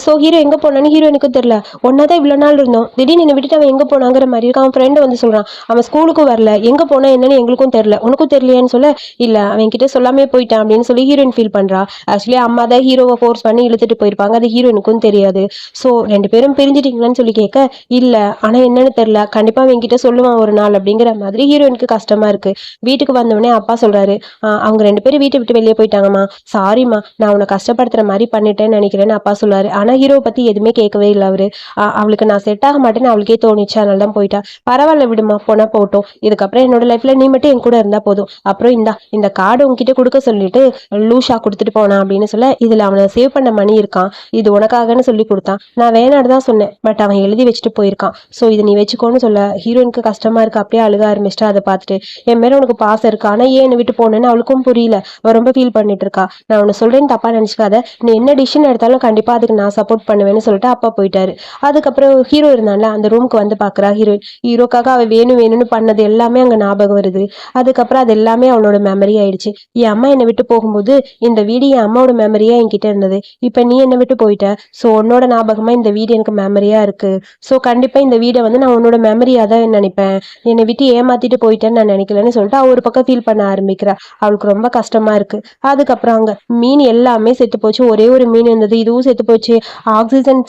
சோ ஹீரோ எங்க போனான்னு ஹீரோனுக்கு தெரியல. ஒன்னாதான் இவ்வளவு நாள் இருந்தோம், திடீர்னு என்னை விட்டுட்டு அவன் எங்க போனாங்கிற மாதிரி இருக்கு. அவன் ஃப்ரெண்டு வந்து சொல்றான், அவன் ஸ்கூலுக்கும் வரல, எங்க போனா என்னன்னு எங்களுக்கும் தெரியல, உனக்கும் தெரியலையான்னு சொல்ல, இல்ல அவன் கிட்ட சொல்லாமே போயிட்டான் அப்படின்னு சொல்லி ஹீரோயின் ஃபீல் பண்றா. ஆக்சுவலி அம்மா தான் ஹீரோவை ஃபோர்ஸ் பண்ணி இழுத்துட்டு போயிருப்பாங்க, அது ஹீரோனுக்கும் தெரியாது. சோ 2 பேரும் பிரிஞ்சிட்டீங்களான்னு சொல்லி கேட்க, இல்ல ஆனா என்னன்னு தெரியல, கண்டிப்பா அவன் கிட்ட சொல்லுவான் ஒரு நாள் அப்படிங்கிற மாதிரி ஹீரோயினுக்கு கஷ்டமா இருக்கு. வீட்டுக்கு வந்தவொடனே அப்பா சொல்றாரு, அவங்க 2 பேரும் வீட்டை விட்டு வெளியே போயிட்டாங்கம்மா, சாரிம்மா நான் உன்னை கஷ்டப்படுத்துற மாதிரி பண்ணிட்டேன்னு நினைக்கிறேன்னு அப்பா சொல்றாரு. ஆனா ஹீரோவை பத்தி எதுவுமே கேட்கவே இல்லை அவரு. அவளுக்கு நான் செட் ஆக மாட்டேன்னு அவளுக்கே தோணுச்சு, அதனால தான் போயிட்டா, பரவாயில்ல விடுமா போனா போட்டோம், இதுக்கப்புறம் என்னோட லைஃப்ல நீ மட்டும் என் கூட இருந்தா போதும், அப்புறம் இந்த கார்டு உங்ககிட்ட கொடுக்க சொல்லிட்டு லூஷா கொடுத்துட்டு போனா அப்படின்னு சொல்ல, இதுல அவனை சேவ் பண்ண மணி இருக்கான், இது உனக்காகன்னு சொல்லி கொடுத்தான், நான் வேணான்னு தான் சொன்னேன், பட் அவன் எழுதி வச்சுட்டு போயிருக்கான், சோ இதை நீ வச்சுக்கோன்னு சொல்ல, ஹீரோயினுக்கு கஷ்டமா இருக்கு. அப்படியே அழுக ஆரம்பிச்சிட்டா. அதை பார்த்துட்டு, என் மேல உனக்கு பாசம் இருக்கு, ஆனா ஏன் என்னை விட்டு போனேன்னு அவளுக்கும் புரியல. அவ ரொம்ப ஃபீல் பண்ணிட்டு இருக்கா. நான் உன்னை சொல்றேன்னு தப்பா நினைச்சுக்காத, நீ என்ன டிசிஷன் எடுத்தாலும் கண்டிப்பா அதுக்கு நான் சப்போர்ட் பண்ணுவேன்னு சொல்லிட்டு அப்பா போயிட்டாரு. அதுக்கப்புறம் ஹீரோ இருந்தான்ல, அந்த ரூமுக்கு வந்து பாக்குறா ஹீரோயின். ஹீரோக்காக அவ வேணும்னு பண்ணது எல்லாமே அங்க ஞாபகம் வருது. அதுக்கப்புறம் அது எல்லாமே அவனோட மெமரி ஆயிடுச்சு. என் அம்மா என்னை விட்டு போகும்போது இந்த வீடு என் அம்மாவோட மெமரியா என்கிட்ட இருந்தது, இப்ப நீ என்னை விட்டு போயிட்ட, சோ உன்னோட ஞாபகமா இந்த வீடு எனக்கு மெமரியா இருக்கு, சோ கண்டிப்பா இந்த வீடை வந்து நான் உன்னோட மெமரியா தான் நினைப்பேன், என்னை விட்டு ஏமாத்திட்டு போயிட்டேன்னு நான் நினைக்கலன்னு சொல்லிட்டு அவ ஒரு பக்கம் ஃபீல் பண்ண ஆரம்பிக்கிறா. அவளுக்கு ரொம்ப கஷ்டமா இருக்கு. அதுக்கப்புறம் அங்க மீன் எல்லாமே செத்து போச்சு, ஒரே ஒரு மீன் இருந்தது, இதுவும் செத்து போச்சு, ஆக்சிஜன்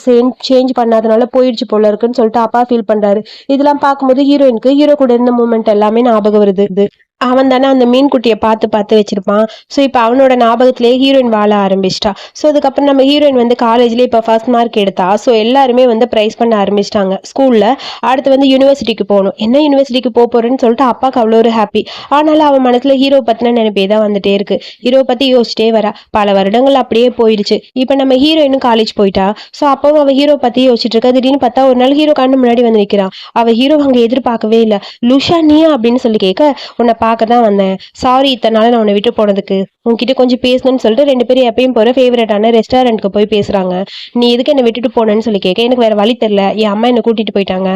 சேஞ்ச் பண்ணாதனால போயிடுச்சு போல இருக்குன்னு சொல்லிட்டு அப்பா ஃபீல் பண்றாரு. இதெல்லாம் பார்க்கும்போது ஹீரோயினுக்கு ஹீரோ கூட இருந்த மூமெண்ட் எல்லாமே ஞாபகம் வருது. அவன் தானே அந்த மீன் குட்டியை பார்த்து பார்த்து வச்சிருப்பான். ஸோ இப்போ அவனோட ஞாபகத்திலேயே ஹீரோயின் வாழ ஆரம்பிச்சிட்டா. ஸோ அதுக்கப்புறம் நம்ம ஹீரோயின் வந்து காலேஜ்லேயே இப்போ ஃபர்ஸ்ட் மார்க் எடுத்தா. ஸோ எல்லாருமே வந்து ப்ரைஸ் பண்ண ஆரம்பிச்சிட்டாங்க ஸ்கூலில். அடுத்து வந்து யூனிவர்சிட்டிக்கு போகணும், என்ன யூனிவர்சிட்டிக்கு போறேன்னு சொல்லிட்டு அப்பாவுக்கு அவ்வளோ ஒரு ஹாப்பி. ஆனாலும் அவன் மனசுல ஹீரோ பத்தின நினைப்பே தான் வந்துட்டே இருக்கு. ஹீரோ பத்தி யோசிச்சிட்டே வரா. பல வருடங்கள் அப்படியே போயிடுச்சு. இப்போ நம்ம ஹீரோயினும் காலேஜ் போயிட்டா. ஸோ அப்பவும் அவன் ஹீரோ பத்தி யோசிச்சுட்டு இருக்கா. திடீர்னு பார்த்தா ஒரு நாள் ஹீரோ கண்ணு முன்னாடி வந்து நிற்கிறான். அவ ஹீரோ அங்கே எதிர்பார்க்கவே இல்லை. லுஷா நீயா அப்படின்னு சொல்லி கேட்க, உன்னை பார்க்க தான் வந்தேன். சாரி இத்தனை நாள் நான் உன்னை விட்டு போனதுக்கு. உன்கிட்ட கொஞ்சம் பேசணும்னு சொல்லிட்டு 2 பேரும் எப்பயும் போற ஃபேவரட்டான ரெஸ்டாரண்ட்க்கு போய் பேசுறாங்க. நீ எதுக்கு என்ன விட்டுட்டு போனேன்னு சொல்லி கேட்க எனக்கு வேற வழி தெரியல. என் அம்மா என்ன கூட்டிட்டு போயிட்டாங்க.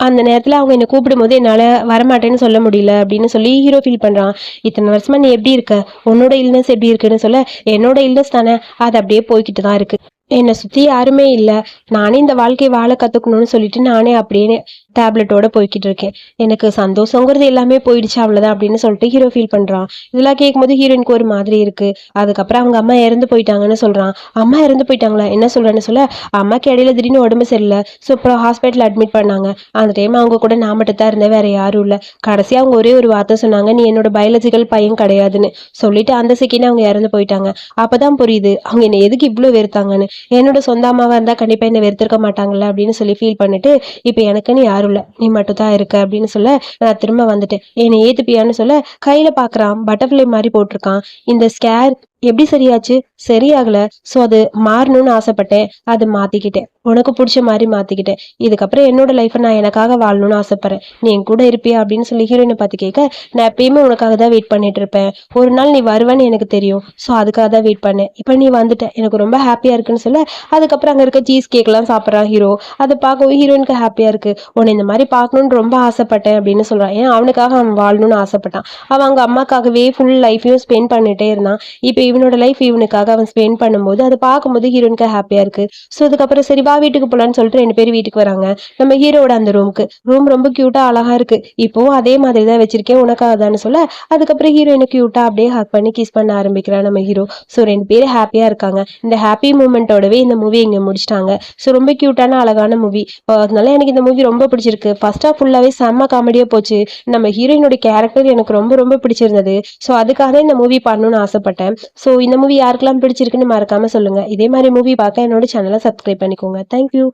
அந்த நேரத்துல அவங்க என்ன கூப்பிடும்போது என்னால வரமாட்டேன்னு சொல்ல முடியல அப்படின்னு சொல்லி ஹீரோ ஃபீல் பண்றான். இத்தனை வருஷமா நீ எப்படி இருக்க? உன்னோட இல்னஸ் எப்படி இருக்குன்னு சொல்ல, என்னோட இல்னஸ் தானே, அது அப்படியே போய்கிட்டு தான் இருக்கு. என்னை சுத்தி யாருமே இல்ல. நானே இந்த வாழ்க்கையை வாழ கத்துக்கணும்னு சொல்லிட்டு நானே அப்படியே டேப்லெட்டோட போய்கிட்டு இருக்கேன். எனக்கு சந்தோஷங்கிறது எல்லாமே போயிடுச்சு அவ்வளவுதான் அப்படின்னு சொல்லிட்டு ஹீரோ ஃபீல் பண்றான். இதெல்லாம் கேட்கும்போது ஹீரோயினுக்கு ஒரு மாதிரி இருக்கு. அதுக்கப்புறம் அவங்க அம்மா இறந்து போயிட்டாங்கன்னு சொல்றான். அம்மா இறந்து போயிட்டாங்களா, என்ன சொல்றேன்னு சொல்ல, அம்மாக்கு இடையில திடீர்னு உடம்பு சரியில்லை. ஸோ அப்புறம் ஹாஸ்பிட்டல் அட்மிட் பண்ணாங்க. அந்த டைம் அவங்க கூட நான் மட்டும் தான் இருந்தேன், வேற யாரும் இல்ல. கடைசியா அவங்க ஒரே ஒரு வார்த்தை சொன்னாங்க, நீ என்னோட பயாலஜிக்கல் பையன் கிடையாதுன்னு சொல்லிட்டு அந்த செகண்ட் அவங்க இறந்து போயிட்டாங்க. அப்பதான் புரியுது அவங்க என்ன எதுக்கு இவ்வளவு வெறுத்தாங்கன்னு. என்னோட சொந்த அம்மாவா இருந்தா கண்டிப்பா என்ன வெறுத்திருக்க மாட்டாங்கல்ல அப்படின்னு சொல்லி ஃபீல் பண்ணிட்டு, இப்ப எனக்குன்னு யாரும் இல்ல, நீ மட்டும் தான் இருக்க அப்படின்னு சொல்ல, நான் திரும்ப வந்துட்டேன், என்னை ஏத்துப்பியான்னு சொல்ல, கையில பாக்குறான் பட்டர்ஃப்ளை மாதிரி போட்டிருக்கான். இந்த ஸ்கேர் எப்படி சரியாச்சு? சரியாகல. சோ அது மாறணும்னு ஆசைப்பட்டேன், அது மாத்திக்கிட்டேன், உனக்கு பிடிச்ச மாதிரி மாத்திக்கிட்டேன். இதுக்கப்புறம் என்னோட லைஃப்பை நான் எனக்காக வாழணும்னு ஆசைப்படுறேன், நீ என் கூட இருப்பியா அப்படின்னு சொல்லி ஹீரோயினை பார்த்து கேட்க, நான் எப்பயுமே உனக்காக தான் வெயிட் பண்ணிட்டு இருப்பேன், ஒரு நாள் நீ வருவேன்னு எனக்கு தெரியும், ஸோ அதுக்காக தான் வெயிட் பண்ணேன், இப்போ நீ வந்துட்ட, எனக்கு ரொம்ப ஹாப்பியா இருக்குன்னு சொல்ல, அதுக்கப்புறம் அங்க இருக்க சீஸ் கேக்லாம் சாப்பிட்றான் ஹீரோ. அதை பார்க்கவும் ஹீரோயினுக்கு ஹாப்பியா இருக்கு. உன்னை இந்த மாதிரி பார்க்கணும்னு ரொம்ப ஆசைப்பட்டேன் அப்படின்னு சொல்றான். ஏன் அவனுக்காக அவன் வாழணும்னு ஆசைப்பட்டான். அவன் அவங்க அம்மாக்காகவே ஃபுல் லைஃபையும் ஸ்பெண்ட் பண்ணிட்டே இருந்தான். இப்போ இவனோட லைஃப் இவனுக்காக அவன் ஸ்பெண்ட் பண்ணும்போது அதை பார்க்கும்போது ஹீரோனுக்கு ஹாப்பியா இருக்கு. ஸோ அதுக்கப்புறம் சரி வா வீட்டுக்கு போலான்னு சொல்லிட்டு 2 பேரும் வீட்டுக்கு வராங்க. நம்ம ஹீரோட அந்த ரூமுக்கு. ரூம் ரொம்ப கியூட்டா அழகா இருக்கு. இப்போவும் அதே மாதிரி தான் வச்சிருக்கேன் உனக்காக தான் சொல்ல, அதுக்கப்புறம் ஹீரோயினை கியூட்டா அப்படியே ஹக் பண்ணி கிஸ் பண்ண ஆரம்பிக்கிறான் நம்ம ஹீரோ. ஸோ 2 பேரும் ஹாப்பியா இருக்காங்க. இந்த ஹாப்பி மூமெண்டோடவே இந்த மூவி இங்க முடிச்சிட்டாங்க. ஸோ ரொம்ப கியூட்டான அழகான மூவி. அதனால எனக்கு இந்த மூவி ரொம்ப பிடிச்சிருக்கு. ஃபர்ஸ்ட் ஹாஃப் ஃபுல்லாவே செம்ம காமெடியா போச்சு. நம்ம ஹீரோயினோட கேரக்டர் எனக்கு ரொம்ப ரொம்ப பிடிச்சிருந்தது. ஸோ அதுக்காக தான் இந்த மூவி பண்ணணும்னு ஆசைப்பட்டேன். ஸோ இந்த மூவி யாருக்கெல்லாம் பிடிச்சிருக்குன்னு மறக்காம சொல்லுங்க. இதே மாதிரி மூவி பார்க்க என்னோட சேனலை சப்ஸ்கிரைப் பண்ணிக்கோங்க. தேங்க்யூ.